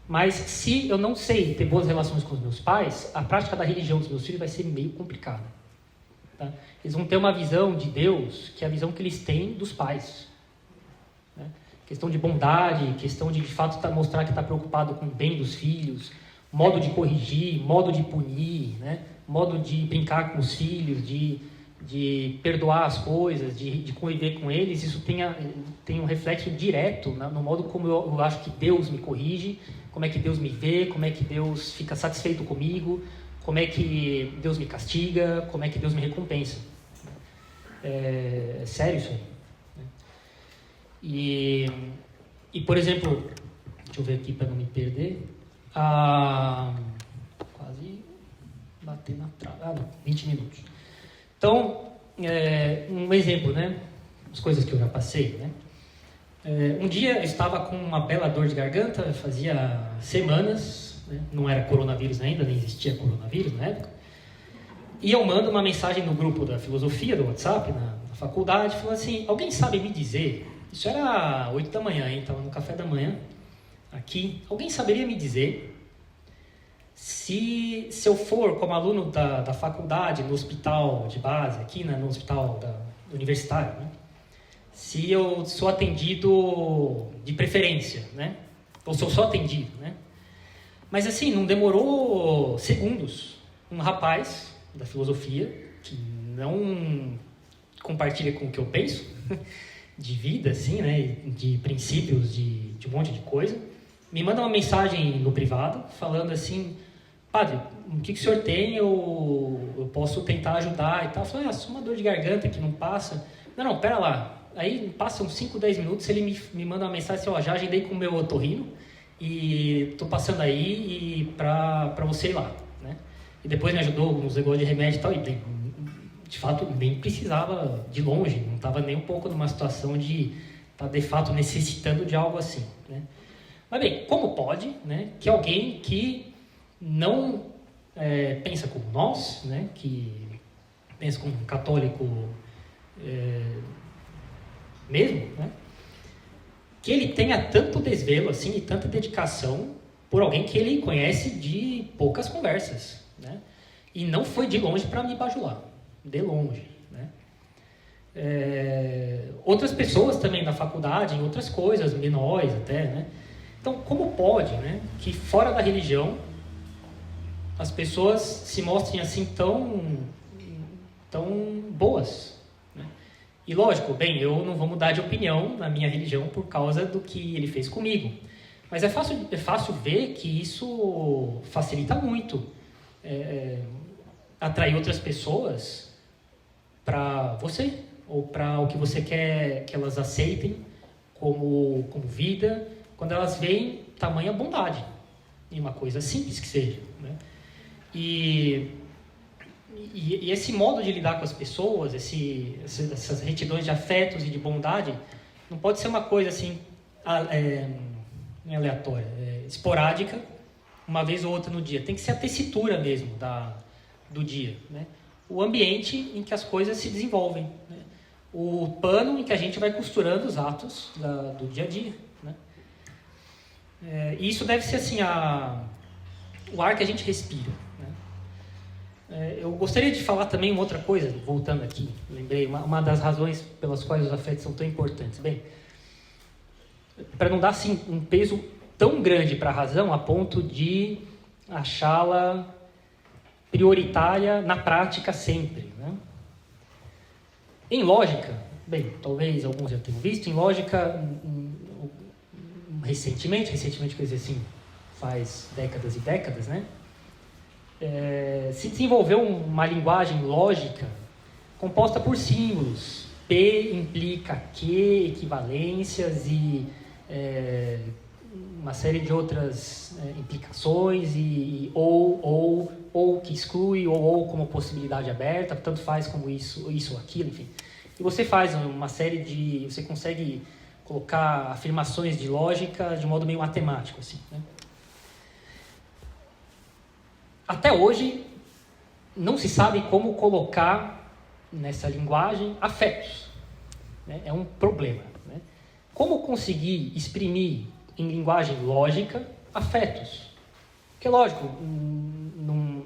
Speaker 1: Mas se eu não sei ter boas relações com os meus pais, a prática da religião dos meus filhos vai ser meio complicada. Tá? Eles vão ter uma visão de Deus que é a visão que eles têm dos pais. Né? Questão de bondade, questão de fato mostrar que está preocupado com o bem dos filhos, modo de corrigir, modo de punir, né? Modo de brincar com os filhos, de perdoar as coisas, de conviver com eles. Isso tem um reflexo direto, né, no modo como eu acho que Deus me corrige, como é que Deus me vê, como é que Deus fica satisfeito comigo, como é que Deus me castiga, como é que Deus me recompensa. É sério isso aí. E por exemplo, deixa eu ver aqui para não me perder, quase bater na trave, 20 minutos. Então, um exemplo, né, as coisas que eu já passei, né. Um dia eu estava com uma bela dor de garganta, fazia semanas, né, não era coronavírus ainda, nem existia coronavírus na época, e eu mando uma mensagem no grupo da filosofia, do WhatsApp, na faculdade, falando assim, alguém sabe me dizer, isso era 8 da manhã, hein, estava no café da manhã, aqui, alguém saberia me dizer se eu for como aluno da faculdade, no hospital de base, aqui no hospital universitário, né, se eu sou atendido de preferência, né, ou se eu sou atendido, né. Mas assim, não demorou segundos, um rapaz da filosofia, que não compartilha com o que eu penso, de vida, assim, né, de princípios, de um monte de coisa, me manda uma mensagem no privado, falando assim, padre, o que o senhor tem, eu posso tentar ajudar e tal. Eu falei, só uma dor de garganta que não passa. Não, pera lá. Aí passam 5, 10 minutos, ele me manda uma mensagem assim, já agendei com o meu otorrino e tô passando aí pra você ir lá, né? E depois me ajudou nos negócios de remédio e tal, e de fato nem precisava de longe, não estava nem um pouco numa situação de estar de fato necessitando de algo assim, né? Mas bem, como pode, né, que alguém que não pensa como nós, né, que pensa como um católico mesmo, né, que ele tenha tanto desvelo assim e tanta dedicação por alguém que ele conhece de poucas conversas, né, e não foi de longe para me bajular, de longe, né. Outras pessoas também na faculdade, em outras coisas menores até, né. Então, como pode, né, que fora da religião as pessoas se mostrem assim tão boas, né? E lógico, bem, eu não vou mudar de opinião na minha religião por causa do que ele fez comigo, mas é fácil ver que isso facilita muito atrair outras pessoas para você, ou para o que você quer que elas aceitem como vida, quando elas veem tamanha bondade em uma coisa simples que seja, né? E esse modo de lidar com as pessoas, essas retidões de afetos e de bondade, não pode ser uma coisa assim aleatória, esporádica, uma vez ou outra no dia. Tem que ser a tessitura mesmo do dia, né? O ambiente em que as coisas se desenvolvem, né? O pano em que a gente vai costurando os atos do dia a dia, né? E isso deve ser assim o ar que a gente respira, né? Eu gostaria de falar também uma outra coisa, voltando aqui, lembrei, uma das razões pelas quais os afetos são tão importantes. Bem, para não dar assim, um peso tão grande para a razão a ponto de achá-la prioritária na prática sempre, né? Em lógica, bem, talvez alguns já tenham visto, em lógica, recentemente, quer dizer assim, faz décadas e décadas, né? Se desenvolveu uma linguagem lógica composta por símbolos. P implica Q, equivalências e uma série de outras implicações, e ou que exclui, ou como possibilidade aberta, tanto faz como isso ou aquilo, enfim. E você faz uma série você consegue colocar afirmações de lógica de modo meio matemático, assim, né? Até hoje, não se sabe como colocar nessa linguagem afetos, né? É um problema, né? Como conseguir exprimir em linguagem lógica afetos? Porque, lógico,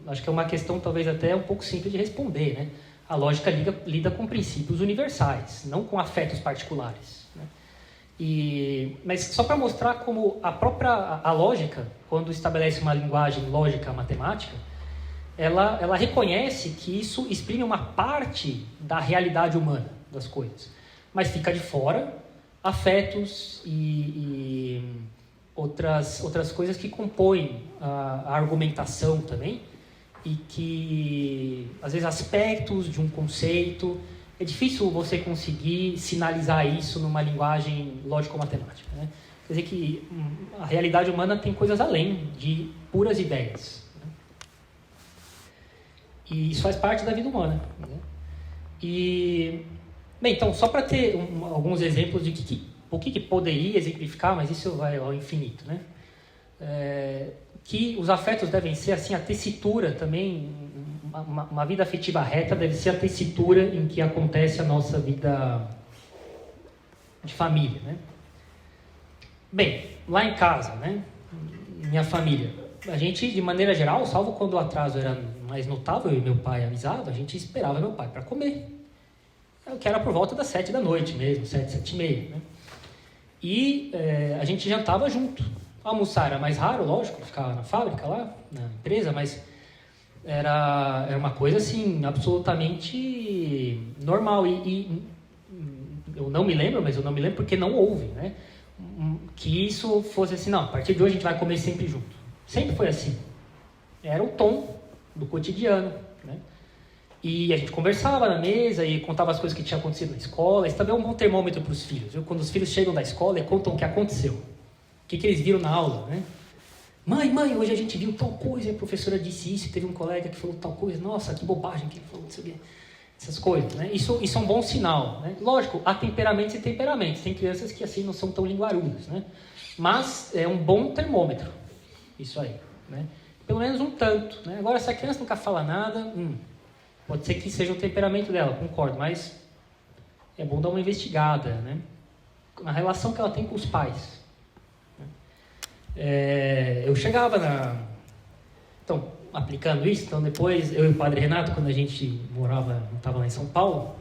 Speaker 1: acho que é uma questão talvez até um pouco simples de responder, né? A lógica lida com princípios universais, não com afetos particulares, né? Mas só para mostrar como a lógica, quando estabelece uma linguagem lógica matemática, ela reconhece que isso exprime uma parte da realidade humana das coisas, mas fica de fora afetos e outras coisas que compõem a argumentação também, e que, às vezes, aspectos de um conceito, é difícil você conseguir sinalizar isso numa linguagem lógico-matemática, né? Quer dizer que a realidade humana tem coisas além de puras ideias, né? E isso faz parte da vida humana, né? E, bem, então, só para ter alguns exemplos de o que poderia exemplificar, mas isso vai ao infinito, né? Que os afetos devem ser assim, a tessitura também, uma vida afetiva reta deve ser a tessitura em que acontece a nossa vida de família, né? Bem, lá em casa, né, minha família, a gente, de maneira geral, salvo quando o atraso era mais notável e meu pai avisava, a gente esperava meu pai para comer, que era por volta das 7 da noite mesmo, 7, 7h30, né? E a gente jantava junto. Almoçar era mais raro, lógico, ficava na fábrica lá, na empresa, mas era uma coisa assim, absolutamente normal. E eu não me lembro, porque não houve, né? Que isso fosse assim, não, a partir de hoje a gente vai comer sempre junto. Sempre foi assim. Era o tom do cotidiano, né? E a gente conversava na mesa e contava as coisas que tinham acontecido na escola. Isso também é um bom termômetro para os filhos, viu? Quando os filhos chegam da escola e contam o que aconteceu. O que eles viram na aula, né? Mãe, hoje a gente viu tal coisa, a professora disse isso, teve um colega que falou tal coisa, nossa, que bobagem que ele falou, não sei o quê. Essas coisas, né? Isso é um bom sinal, né? Lógico, há temperamentos e temperamentos. Tem crianças que assim não são tão linguarudas, né? Mas é um bom termômetro, isso aí, né? Pelo menos um tanto, né? Agora, se a criança nunca fala nada, pode ser que seja o temperamento dela, concordo, mas é bom dar uma investigada, né? Na relação que ela tem com os pais. Eu chegava Então, aplicando isso, então depois eu e o padre Renato, quando a gente estava lá em São Paulo,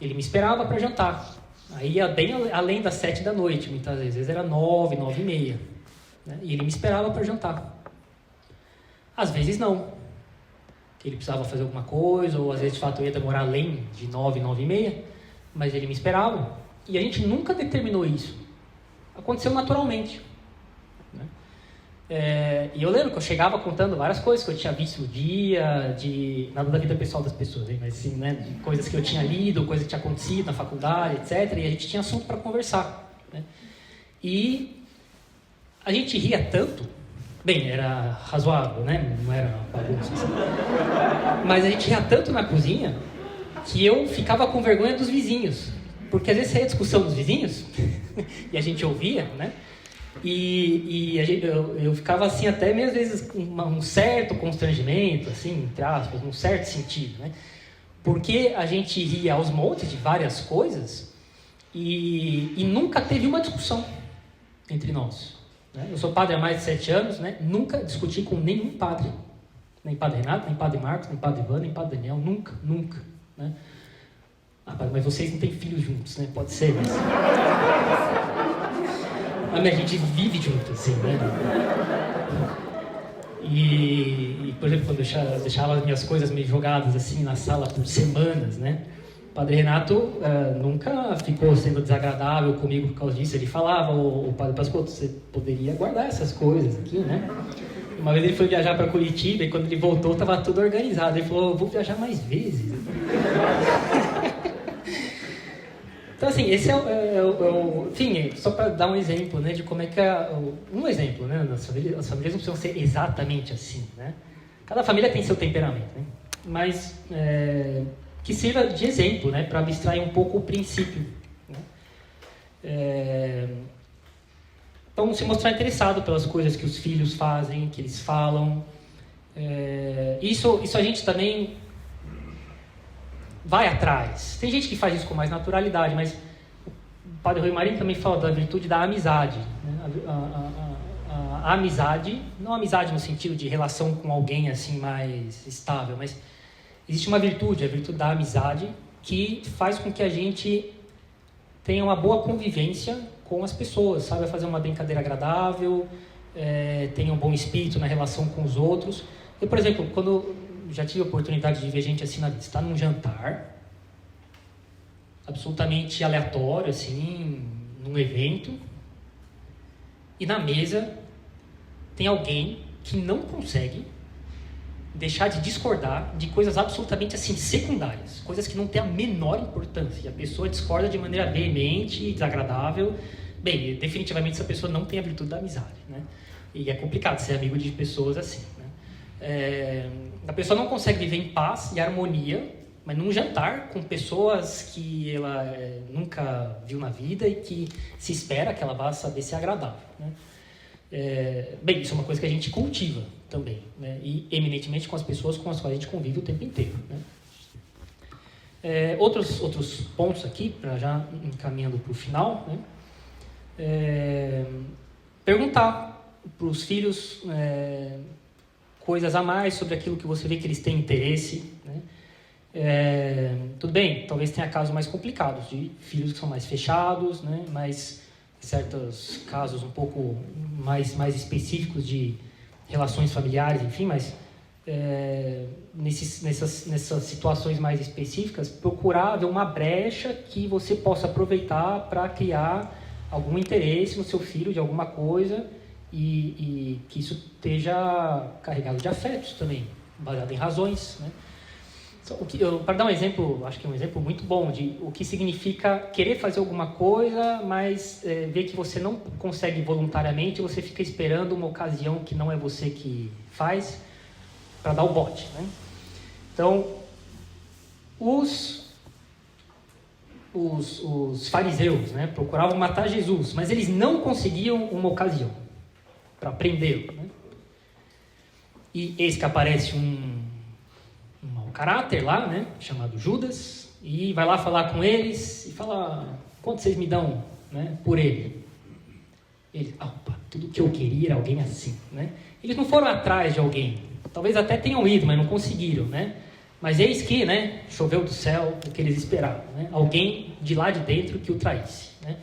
Speaker 1: ele me esperava para jantar. Aí ia bem além das 7 da noite, muitas vezes. Às vezes era 9, 9h30. Né? E ele me esperava para jantar. Às vezes não. Que ele precisava fazer alguma coisa, ou às vezes de fato eu ia demorar além de 9, 9h30. Mas ele me esperava. E a gente nunca determinou isso. Aconteceu naturalmente. E eu lembro que eu chegava contando várias coisas que eu tinha visto no dia, nada da vida pessoal das pessoas, hein? Mas assim, né, de coisas que eu tinha lido, coisas que tinha acontecido na faculdade, etc. E a gente tinha assunto para conversar, né? E a gente ria tanto, bem, era razoável, né? Não era bagunça assim. Mas a gente ria tanto na cozinha que eu ficava com vergonha dos vizinhos, porque às vezes saía discussão dos vizinhos e a gente ouvia, né? E eu ficava assim até mesmo às vezes com um certo constrangimento, assim, entre aspas, num certo sentido, né? Porque a gente ria aos montes de várias coisas e nunca teve uma discussão entre nós, né? Eu sou padre há mais de 7 anos, né? Nunca discuti com nenhum padre, nem padre Renato, nem padre Marcos, nem padre Ivan, nem padre Daniel, nunca, né? Padre, mas vocês não têm filhos juntos, né? Pode ser, mas... A gente vive junto, assim, né? E por exemplo, quando eu deixava as minhas coisas meio jogadas, assim, na sala por semanas, né? O padre Renato nunca ficou sendo desagradável comigo por causa disso. Ele falava, o padre Pascoal, você poderia guardar essas coisas aqui, né? Uma vez ele foi viajar para Curitiba e quando ele voltou, estava tudo organizado. Ele falou, vou viajar mais vezes. Então, assim, esse enfim, só para dar um exemplo, né, de como é que um exemplo, né, as famílias não precisam ser exatamente assim, né? Cada família tem seu temperamento, né? Mas que sirva de exemplo, né, para abstrair um pouco o princípio, né? Então, se mostrar interessado pelas coisas que os filhos fazem, que eles falam. Isso a gente também vai atrás. Tem gente que faz isso com mais naturalidade, mas o padre Rui Marinho também fala da virtude da amizade, né? A amizade, não amizade no sentido de relação com alguém assim mais estável, mas existe uma virtude, a virtude da amizade, que faz com que a gente tenha uma boa convivência com as pessoas, sabe? Fazer uma brincadeira agradável, tenha um bom espírito na relação com os outros. Eu, por exemplo, quando já tive a oportunidade de ver gente assim, estar num jantar absolutamente aleatório, assim, num evento, e na mesa tem alguém que não consegue deixar de discordar de coisas absolutamente assim secundárias, coisas que não têm a menor importância. E a pessoa discorda de maneira veemente e desagradável. Bem, definitivamente essa pessoa não tem a virtude da amizade, né? E é complicado ser amigo de pessoas assim, né? A pessoa não consegue viver em paz e harmonia, mas num jantar com pessoas que ela nunca viu na vida e que se espera que ela vá saber ser agradável, né? Bem, isso é uma coisa que a gente cultiva também, né? E eminentemente com as pessoas com as quais a gente convive o tempo inteiro, né? Outros pontos aqui, para já encaminhando para o final, né? Perguntar para os filhos coisas a mais sobre aquilo que você vê que eles têm interesse, né? Tudo bem, talvez tenha casos mais complicados, de filhos que são mais fechados, né? Mas certos casos um pouco mais específicos de relações familiares, enfim, mas nessas situações mais específicas, procurar ver uma brecha que você possa aproveitar para criar algum interesse no seu filho de alguma coisa e que isso esteja carregado de afetos também, baseado em razões, né? Para dar um exemplo, acho que é um exemplo muito bom de o que significa querer fazer alguma coisa, mas ver que você não consegue voluntariamente, você fica esperando uma ocasião que não é você que faz para dar o bote, né? Então, os fariseus, né, procuravam matar Jesus, mas eles não conseguiam uma ocasião para prendê-lo, né? E eis que aparece um caráter lá, né, chamado Judas, e vai lá falar com eles e fala: quanto vocês me dão, né, por ele? Eles, opa, tudo que eu queria era alguém assim, né? Eles não foram atrás de alguém, talvez até tenham ido, mas não conseguiram, né? Mas eis que, né, choveu do céu o que eles esperavam, né? Alguém de lá de dentro que o traísse, né?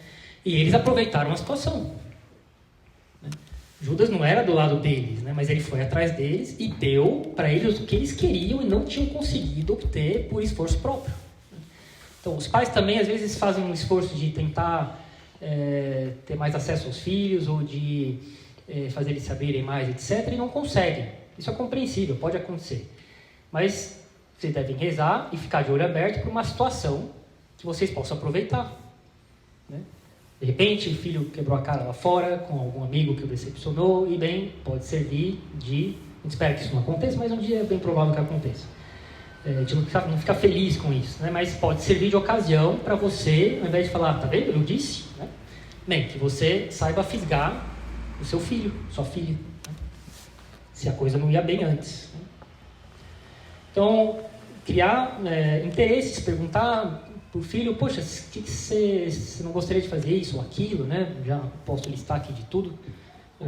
Speaker 1: E eles aproveitaram a situação, né? Judas não era do lado deles, né? Mas ele foi atrás deles e deu para eles o que eles queriam e não tinham conseguido obter por esforço próprio. Então, os pais também às vezes fazem um esforço de tentar ter mais acesso aos filhos ou de fazer eles saberem mais, etc., e não conseguem. Isso é compreensível, pode acontecer. Mas vocês devem rezar e ficar de olho aberto para uma situação que vocês possam aproveitar, né? De repente, o filho quebrou a cara lá fora com algum amigo que o decepcionou e, bem, pode servir de... A gente espera que isso não aconteça, mas um dia é bem provável que aconteça. A gente não fica feliz com isso, né? Mas pode servir de ocasião para você, ao invés de falar, tá vendo, eu disse, né? Bem, que você saiba fisgar o seu filho, sua filha, né? Se a coisa não ia bem antes, né? Então, criar interesses, perguntar para o filho, poxa, o que você não gostaria de fazer isso ou aquilo, né? Já posso listar aqui de tudo,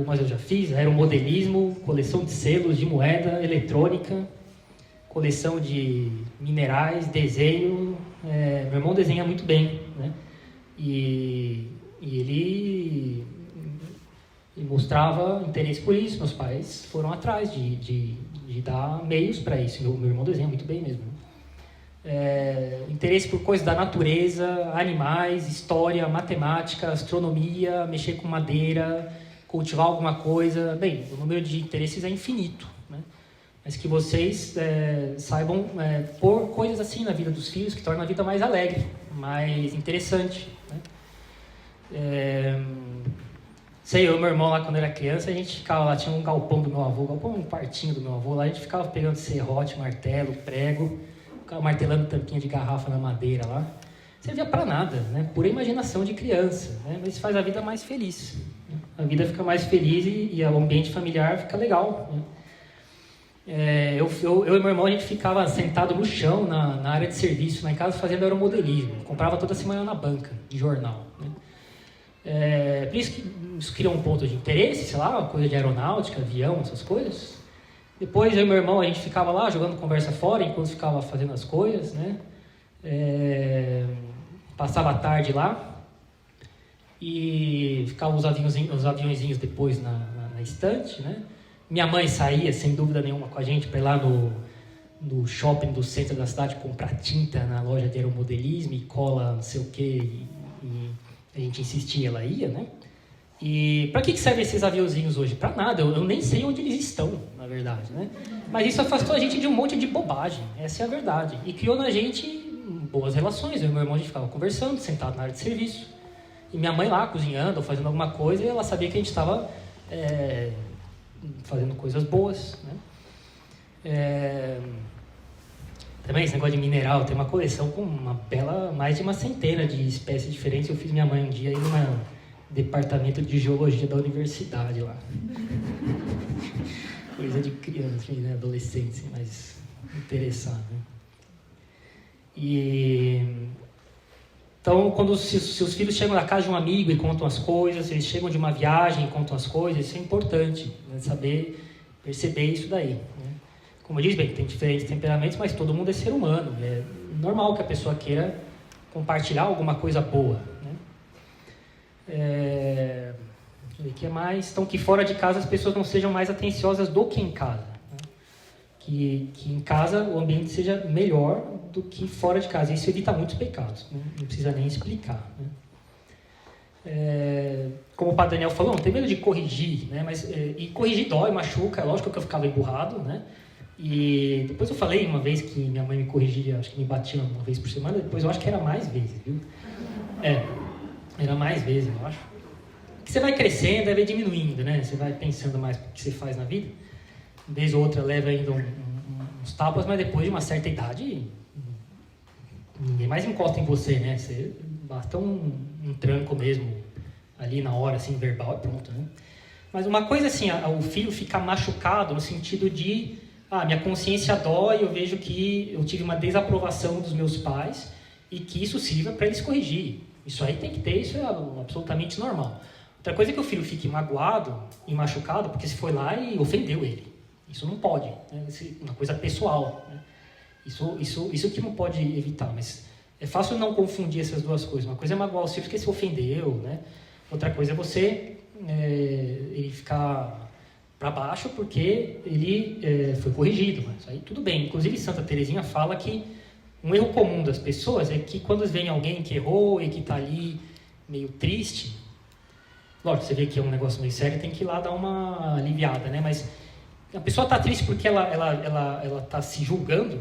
Speaker 1: mas eu já fiz, aeromodelismo, coleção de selos, de moeda, eletrônica, coleção de minerais, desenho. Meu irmão desenha muito bem, né? E ele mostrava interesse por isso, meus pais foram atrás de dar meios para isso. Meu irmão desenha muito bem mesmo, né? Interesse por coisas da natureza, animais, história, matemática, astronomia, mexer com madeira, cultivar alguma coisa. Bem, o número de interesses é infinito, né? Mas que vocês saibam pôr coisas assim na vida dos filhos que tornam a vida mais alegre, mais interessante, né? Eu e meu irmão lá, quando era criança, a gente ficava lá, tinha um galpão do meu avô, um quartinho do meu avô lá, a gente ficava pegando serrote, martelo, prego, ficava martelando tampinha de garrafa na madeira lá. Não servia para nada, né? Pura imaginação de criança, né? Mas faz a vida mais feliz, né? A vida fica mais feliz e o ambiente familiar fica legal, né? Eu e meu irmão, a gente ficava sentado no chão, na área de serviço, lá em casa, fazendo aeromodelismo. Comprava toda semana na banca, de jornal, né? Por isso que isso cria um ponto de interesse, sei lá, uma coisa de aeronáutica, avião, essas coisas. Depois eu e meu irmão, a gente ficava lá jogando conversa fora, enquanto ficava fazendo as coisas, né? Passava a tarde lá e ficava os aviãozinhos depois na estante, né? Minha mãe saía, sem dúvida nenhuma, com a gente para ir lá no shopping do centro da cidade comprar tinta na loja de aeromodelismo e cola, não sei o quê, e a gente insistia, ela ia, né? E para que servem esses aviãozinhos hoje? Para nada, eu nem sei onde eles estão, na verdade, né? Mas isso afastou a gente de um monte de bobagem, essa é a verdade. E criou na gente boas relações. Eu e meu irmão, a gente ficava conversando, sentado na área de serviço. E minha mãe lá, cozinhando, ou fazendo alguma coisa, e ela sabia que a gente estava fazendo coisas boas, né? Também esse negócio de mineral, tem uma coleção com mais de uma centena de espécies diferentes. Eu fiz minha mãe um dia aí num departamento de geologia da universidade lá. Coisa de criança, né? Adolescente, mas interessado, né? Então, quando seus filhos chegam na casa de um amigo e contam as coisas, eles chegam de uma viagem e contam as coisas, isso é importante, né? Saber perceber isso daí, né? Como eu disse, bem, tem diferentes temperamentos, mas todo mundo é ser humano. É normal que a pessoa queira compartilhar alguma coisa boa, né? Deixa eu ver o que mais. Então, que fora de casa as pessoas não sejam mais atenciosas do que em casa, né? Que em casa o ambiente seja melhor do que fora de casa. Isso evita muitos pecados, né? Não precisa nem explicar, né? Como o Padre Daniel falou, não tem medo de corrigir, né? E corrigir dói, machuca. É lógico que eu ficava emburrado, né? E depois eu falei uma vez que minha mãe me corrigia, acho que me batia uma vez por semana. Depois eu acho que era mais vezes, viu? Era mais vezes, eu acho. Porque você vai crescendo, vai diminuindo, né? Você vai pensando mais no que você faz na vida. Uma vez ou outra leva ainda uns tapas, mas depois de uma certa idade, ninguém mais encosta em você, né? Você basta um tranco mesmo, ali na hora, assim, verbal, e pronto, né? Mas uma coisa assim, o filho ficar machucado no sentido de, minha consciência dói, eu vejo que eu tive uma desaprovação dos meus pais e que isso sirva para eles corrigir. Isso aí tem que ter, isso é absolutamente normal. Outra coisa é que o filho fique magoado e machucado porque se foi lá e ofendeu ele. Isso não pode, né? Isso é uma coisa pessoal, né? Isso que não pode evitar, mas é fácil não confundir essas duas coisas. Uma coisa é magoar o filho porque se ofendeu, né? Outra coisa é você ele ficar para baixo porque ele foi corrigido. Mas aí tudo bem. Inclusive Santa Teresinha fala que um erro comum das pessoas é que quando vem alguém que errou e que está ali meio triste, lógico, você vê que é um negócio meio sério, tem que ir lá dar uma aliviada, né? Mas a pessoa está triste porque ela está se julgando,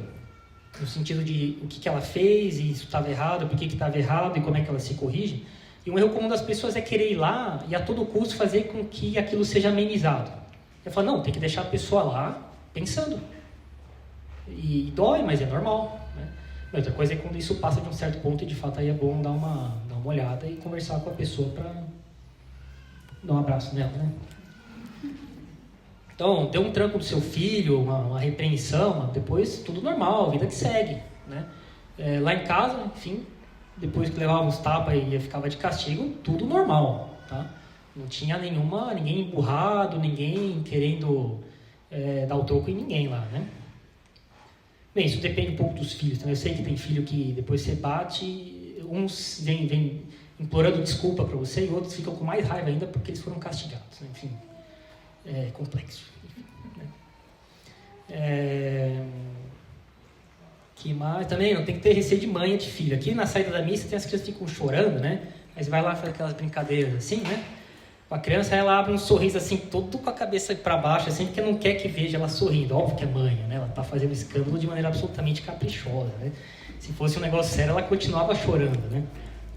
Speaker 1: no sentido de o que ela fez e isso estava errado, por que estava errado e como é que ela se corrige. E um erro comum das pessoas é querer ir lá e a todo custo fazer com que aquilo seja amenizado. Eu falo, não, tem que deixar a pessoa lá pensando. E dói, mas é normal, né? Outra coisa é quando isso passa de um certo ponto e de fato aí é bom dar uma olhada e conversar com a pessoa para dar um abraço nela, né? Então, deu um tranco do seu filho, uma repreensão, depois tudo normal, vida que segue, né? Lá em casa, enfim, depois que levava uns tapas e ficava de castigo, tudo normal, tá? Não tinha ninguém emburrado, ninguém querendo dar o troco em ninguém lá, né? Bem, isso depende um pouco dos filhos, então eu sei que tem filho que depois você bate, uns vêm implorando desculpa para você e outros ficam com mais raiva ainda porque eles foram castigados, né? Enfim, é complexo, né? Que mais? Também não tem que ter receio de mãe e de filho. Aqui na saída da missa tem as crianças que ficam chorando, né? Aí você vai lá e faz aquelas brincadeiras assim, né? A criança, ela abre um sorriso assim, todo com a cabeça para baixo, assim, porque não quer que veja ela sorrindo. Óbvio que é mãe, né? Ela está fazendo escândalo de maneira absolutamente caprichosa, né? Se fosse um negócio sério, ela continuava chorando, né?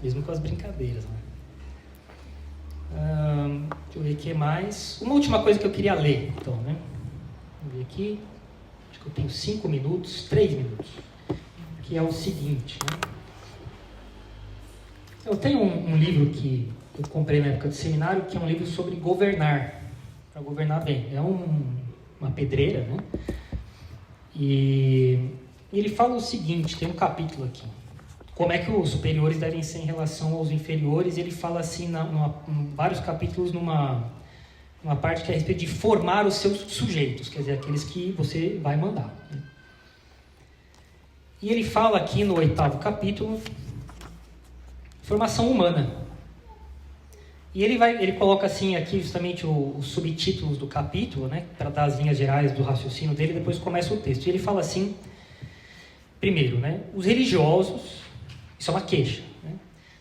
Speaker 1: Mesmo com as brincadeiras, né? Deixa eu ver o que mais. Uma última coisa que eu queria ler, então, né? Vamos ver aqui. Acho que eu tenho 5 minutos, 3 minutos. Que é o seguinte, né? Eu tenho um livro que eu comprei na época do seminário, que é um livro sobre governar, para governar bem. É uma pedreira, né? E ele fala o seguinte, tem um capítulo aqui, como é que os superiores devem ser em relação aos inferiores. Ele fala assim, em vários capítulos, numa parte que é a respeito de formar os seus sujeitos, quer dizer, aqueles que você vai mandar, né? E ele fala aqui no 8º capítulo, formação humana. E ele coloca assim aqui justamente os subtítulos do capítulo, né, para dar as linhas gerais do raciocínio dele, depois começa o texto. E ele fala assim, primeiro, né, os religiosos, isso é uma queixa, né,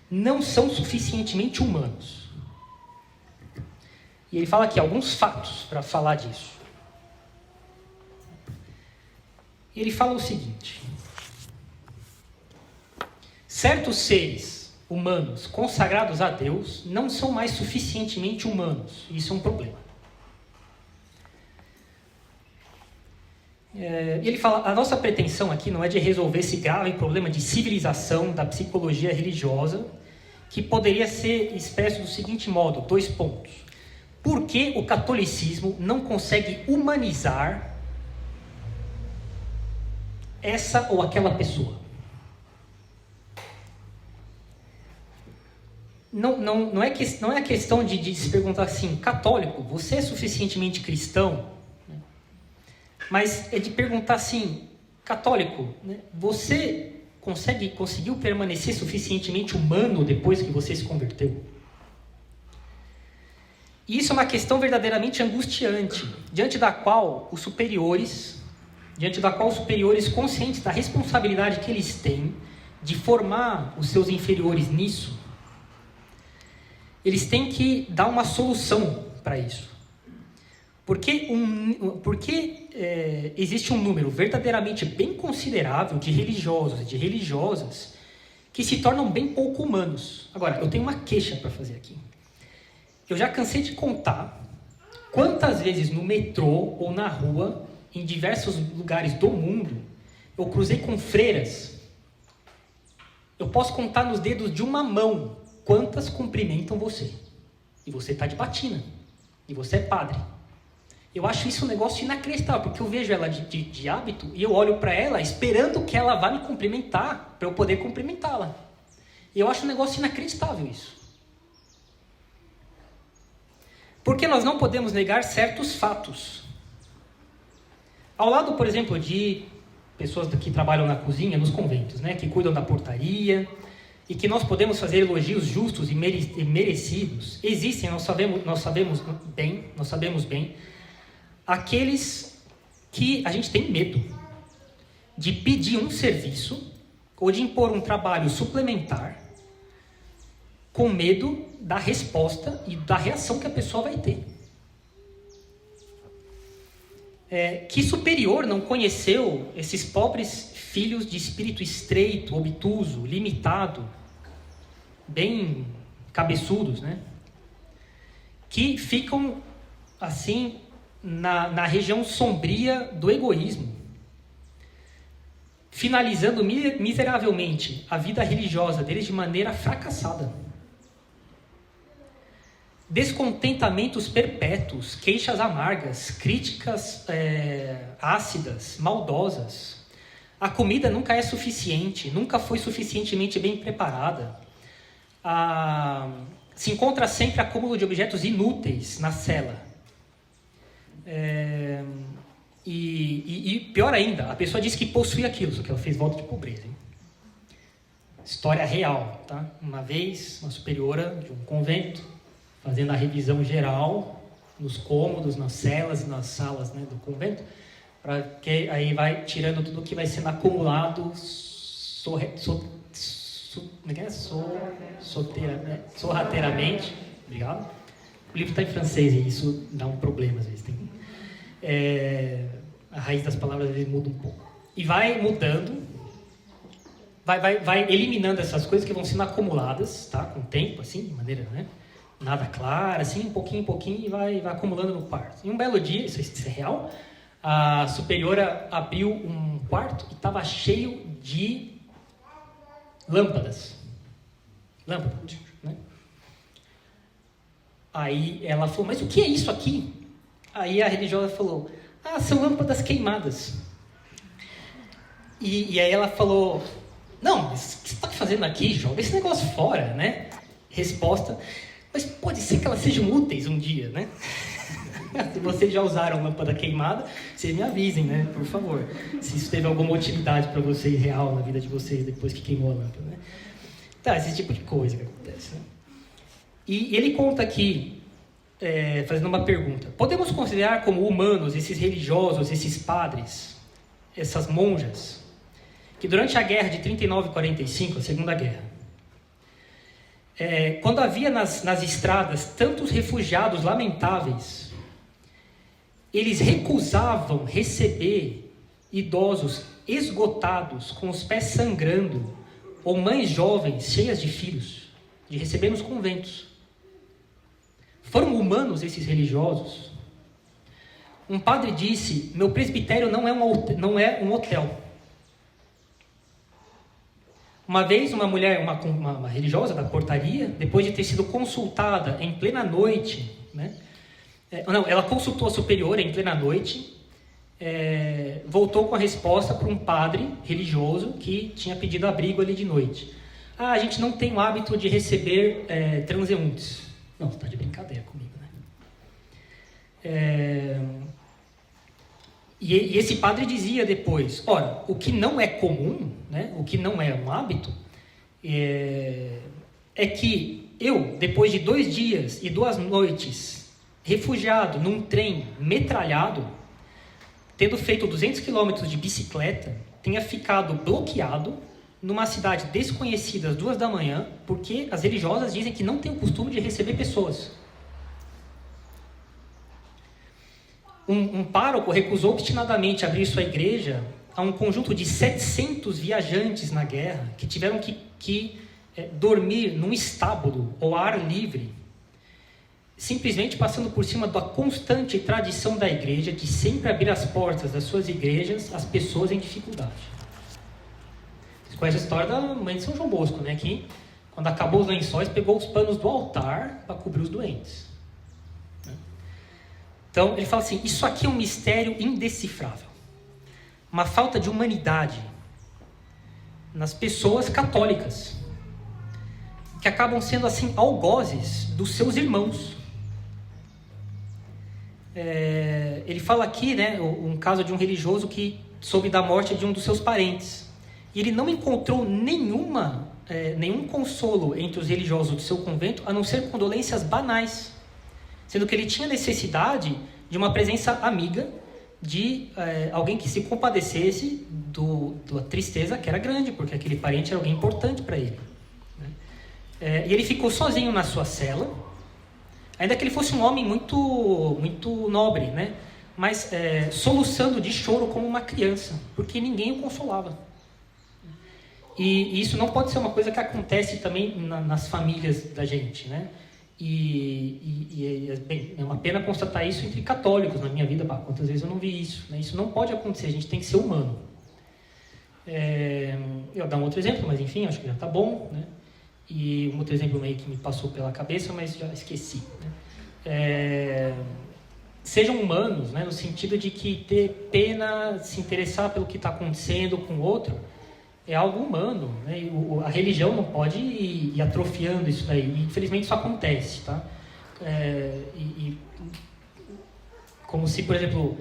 Speaker 1: não são suficientemente humanos. E ele fala aqui alguns fatos para falar disso. E ele fala o seguinte: certos seres humanos consagrados a Deus não são mais suficientemente humanos. Isso é um problema. E ele fala, a nossa pretensão aqui não é de resolver esse grave problema de civilização da psicologia religiosa, que poderia ser expresso do seguinte modo, 2 pontos. Por que o catolicismo não consegue humanizar essa ou aquela pessoa? Não é a questão de se perguntar assim, católico, você é suficientemente cristão? Mas é de perguntar assim, católico, né, você conseguiu permanecer suficientemente humano depois que você se converteu? E isso é uma questão verdadeiramente angustiante, diante da qual os superiores, conscientes da responsabilidade que eles têm de formar os seus inferiores nisso, eles têm que dar uma solução para isso. Porque existe um número verdadeiramente bem considerável de religiosos e de religiosas que se tornam bem pouco humanos. Agora, eu tenho uma queixa para fazer aqui. Eu já cansei de contar quantas vezes no metrô ou na rua, em diversos lugares do mundo, eu cruzei com freiras. Eu posso contar nos dedos de uma mão quantas cumprimentam você. E você está de batina. E você é padre. Eu acho isso um negócio inacreditável, porque eu vejo ela de hábito e eu olho para ela esperando que ela vá me cumprimentar, para eu poder cumprimentá-la. E eu acho um negócio inacreditável isso. Porque nós não podemos negar certos fatos. Ao lado, por exemplo, de pessoas que trabalham na cozinha, nos conventos, né, que cuidam da portaria, e que nós podemos fazer elogios justos e merecidos, existem, nós sabemos bem, aqueles que a gente tem medo de pedir um serviço ou de impor um trabalho suplementar com medo da resposta e da reação que a pessoa vai ter. Que superior não conheceu esses pobres filhos de espírito estreito, obtuso, limitado, bem cabeçudos, né? Que ficam assim na região sombria do egoísmo, finalizando miseravelmente a vida religiosa deles de maneira fracassada. Descontentamentos perpétuos, queixas amargas, críticas ácidas, maldosas. A comida nunca é suficiente, nunca foi suficientemente bem preparada. Se encontra sempre acúmulo de objetos inúteis na cela. E pior ainda, a pessoa diz que possui aquilo, só que ela fez voto de pobreza. Hein? História real, tá? Uma vez, uma superiora de um convento, fazendo a revisão geral nos cômodos, nas celas e nas salas, né, do convento, para que aí vai tirando tudo que vai sendo acumulado sorrateiramente. Obrigado. O livro está em francês e isso dá um problema às vezes. A raiz das palavras às vezes muda um pouco. E vai mudando, vai eliminando essas coisas que vão sendo acumuladas, tá, com o tempo, assim, de maneira, né, nada clara, assim, pouquinho em pouquinho, e vai acumulando no quarto. E um belo dia, isso é real, a superiora abriu um quarto e estava cheio de lâmpadas, né? Aí ela falou, mas o que é isso aqui? Aí a religiosa falou, são lâmpadas queimadas. E aí ela falou, não, mas o que você está fazendo aqui? Joga esse negócio fora, né? Resposta, mas pode ser que elas sejam úteis um dia, né? Se vocês já usaram lâmpada queimada, vocês me avisem, né? Por favor. Se isso teve alguma utilidade para vocês real na vida de vocês depois que queimou a lâmpada, né? Tá, esse tipo de coisa que acontece, né? E ele conta aqui, fazendo uma pergunta. Podemos considerar como humanos esses religiosos, esses padres, essas monjas, que durante a guerra de 39 e 45, a Segunda Guerra, Quando havia nas estradas tantos refugiados lamentáveis, eles recusavam receber idosos esgotados, com os pés sangrando, ou mães jovens cheias de filhos, de receber nos conventos. Foram humanos esses religiosos? Um padre disse: meu presbitério não é um hotel. Uma vez uma mulher, uma religiosa da portaria, depois de ter sido consultada em plena noite, né? Ela consultou a superiora em plena noite, voltou com a resposta para um padre religioso que tinha pedido abrigo ali de noite. A gente não tem o hábito de receber transeuntes. Não, você está de brincadeira comigo, né? E esse padre dizia depois: ora, o que não é comum, né, o que não é um hábito, é que eu, depois de 2 dias e 2 noites, refugiado num trem metralhado, tendo feito 200 quilômetros de bicicleta, tenha ficado bloqueado numa cidade desconhecida às 2 da manhã, porque as religiosas dizem que não tem o costume de receber pessoas. Um pároco recusou obstinadamente abrir sua igreja a um conjunto de 700 viajantes na guerra que tiveram que dormir num estábulo ou ar livre, simplesmente passando por cima da constante tradição da igreja de sempre abrir as portas das suas igrejas às pessoas em dificuldade. Vocês conhecem a história da mãe de São João Bosco, né? Que, quando acabou os lençóis, pegou os panos do altar para cobrir os doentes. Então, ele fala assim: isso aqui é um mistério indecifrável. Uma falta de humanidade nas pessoas católicas, que acabam sendo assim algozes dos seus irmãos. Ele fala aqui, né, um caso de um religioso que soube da morte de um dos seus parentes. E ele não encontrou nenhum consolo entre os religiosos do seu convento, a não ser condolências banais. Sendo que ele tinha necessidade de uma presença amiga, de alguém que se compadecesse da tristeza que era grande, porque aquele parente era alguém importante para ele. E ele ficou sozinho na sua cela, ainda que ele fosse um homem muito, muito nobre, né? Mas soluçando de choro como uma criança, porque ninguém o consolava. E isso não pode ser uma coisa que acontece também nas famílias da gente, né? Bem, é uma pena constatar isso entre católicos na minha vida. Quantas vezes eu não vi isso, né? Isso não pode acontecer, a gente tem que ser humano. Eu vou dar um outro exemplo, mas enfim, acho que já está bom, né? E um outro exemplo meio que me passou pela cabeça, mas já esqueci, né? Sejam humanos, né? No sentido de que ter pena, se interessar pelo que está acontecendo com o outro, é algo humano, né? A religião não pode ir atrofiando isso daí. E, infelizmente isso acontece, tá? Como se, por exemplo,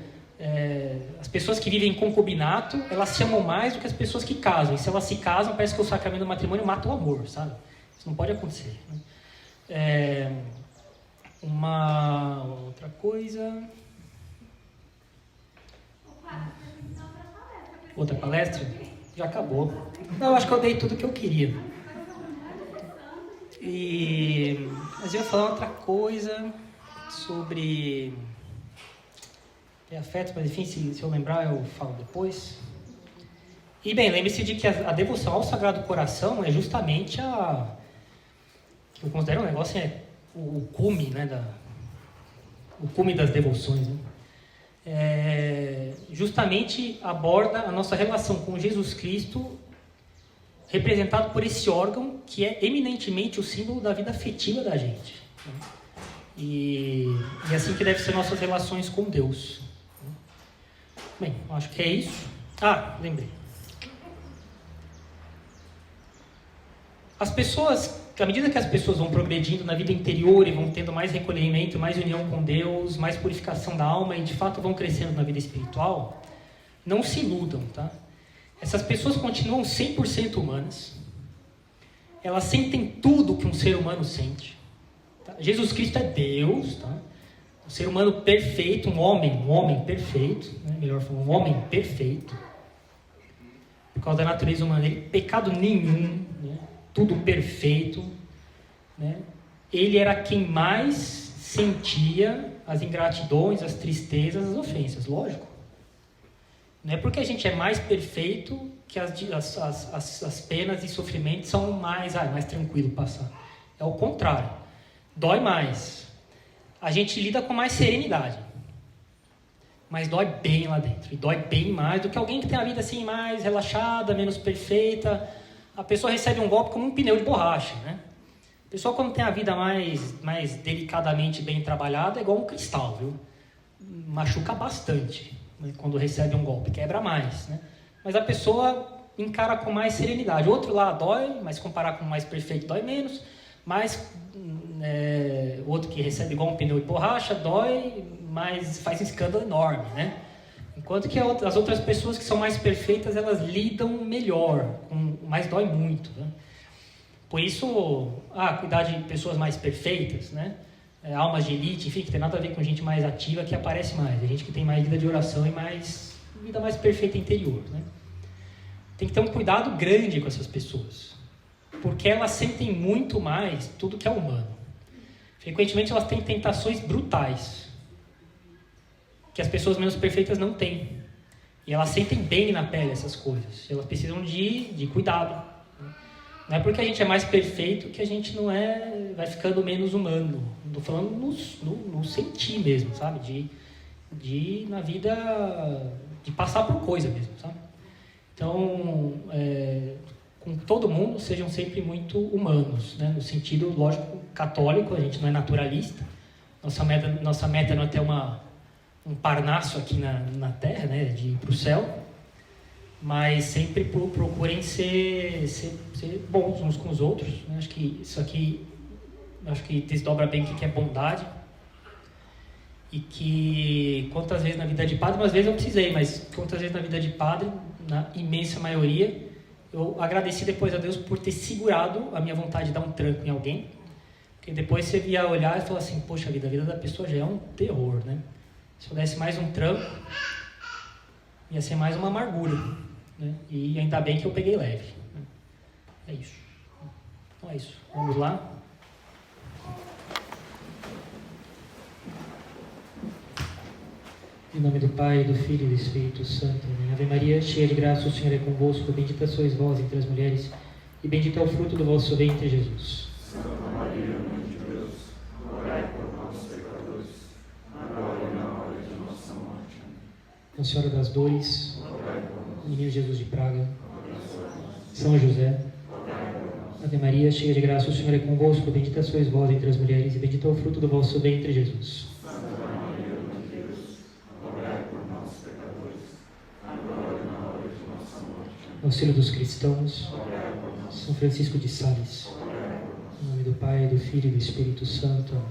Speaker 1: as pessoas que vivem em concubinato, elas se amam mais do que as pessoas que casam. E se elas se casam, parece que o sacramento do matrimônio mata o amor, sabe? Isso não pode acontecer, né? Uma outra coisa... Outra palestra? Já acabou. Não, eu acho que eu dei tudo o que eu queria. Mas eu ia falar outra coisa sobre afetos, mas enfim, se eu lembrar eu falo depois. E bem, lembre-se de que a devoção ao Sagrado Coração é justamente que eu considero um negócio, o cume, né, o cume das devoções, né? Justamente aborda a nossa relação com Jesus Cristo, representado por esse órgão que é eminentemente o símbolo da vida afetiva da gente, né? E assim que devem ser nossas relações com Deus. Bem, acho que é isso. Lembrei. As pessoas, à medida que as pessoas vão progredindo na vida interior e vão tendo mais recolhimento, mais união com Deus, mais purificação da alma e de fato vão crescendo na vida espiritual, não se iludam, tá? Essas pessoas continuam 100% humanas. Elas sentem tudo que um ser humano sente, tá? Jesus Cristo é Deus, tá? Um ser humano perfeito, um homem perfeito, né? Melhor falando, um homem perfeito. Por causa da natureza humana dele, pecado nenhum, né? Tudo perfeito. né, ele era quem mais sentia as ingratidões, as tristezas, as ofensas, lógico. Não é porque a gente é mais perfeito que as penas e sofrimentos são mais tranquilo passar. É o contrário. Dói mais. A gente lida com mais serenidade. Mas dói bem lá dentro. E dói bem mais do que alguém que tem a vida assim mais relaxada, menos perfeita. A pessoa recebe um golpe como um pneu de borracha, né? A pessoa, quando tem a vida mais delicadamente bem trabalhada, é igual um cristal, viu? Machuca bastante, né? Quando recebe um golpe, quebra mais, né? Mas a pessoa encara com mais serenidade. Outro lá dói, mas comparar com o mais perfeito dói menos. Mas outro que recebe igual um pneu de borracha dói, mas faz um escândalo enorme, né? Enquanto que as outras pessoas que são mais perfeitas, elas lidam melhor, mas dói muito, né? Por isso, cuidar de pessoas mais perfeitas, né? Almas de elite, enfim, que tem nada a ver com gente mais ativa, que aparece mais. A gente que tem mais vida de oração e vida mais perfeita interior, né? Tem que ter um cuidado grande com essas pessoas, porque elas sentem muito mais tudo que é humano. Frequentemente elas têm tentações brutais, que as pessoas menos perfeitas não têm. E elas sentem bem na pele essas coisas. Elas precisam de cuidado. Não é porque a gente é mais perfeito que a gente não vai ficando menos humano. Estou falando no sentir mesmo, sabe? De na vida, de passar por coisa mesmo, sabe? Então, com todo mundo, sejam sempre muito humanos, né? No sentido, lógico, católico. A gente não é naturalista. Nossa meta não é ter um Parnaso aqui na Terra, né? De ir para o céu. Mas sempre procurem ser bons uns com os outros, né? Acho que isso aqui desdobra bem o que é bondade. E que quantas vezes na vida de padre, umas vezes eu precisei, mas quantas vezes na vida de padre, na imensa maioria, eu agradeci depois a Deus por ter segurado a minha vontade de dar um tranco em alguém. Porque depois você via olhar e falar assim, poxa vida, a vida da pessoa já é um terror, né? Se eu desse mais um tranco, ia ser mais uma amargura, né? E ainda bem que eu peguei leve. É isso. Então é isso. Vamos lá. Em nome do Pai, do Filho e do Espírito Santo. Amém. Ave Maria, cheia de graça, o Senhor é convosco. Bendita sois vós entre as mulheres, e bendito é o fruto do vosso ventre, Jesus.
Speaker 2: Santa Maria, Mãe de Deus, rogai por nós, pecadores, agora e na hora de nossa morte. Amém.
Speaker 1: Nossa Senhora das Dores, Menino Jesus de Praga, São José, Ave Maria, cheia de graça, o Senhor é convosco. Bendita sois vós entre as mulheres, e bendito é o fruto do vosso ventre, Jesus. Auxílio dos cristãos, São Francisco de Sales. Em nome do Pai, do Filho e do Espírito Santo. Amém.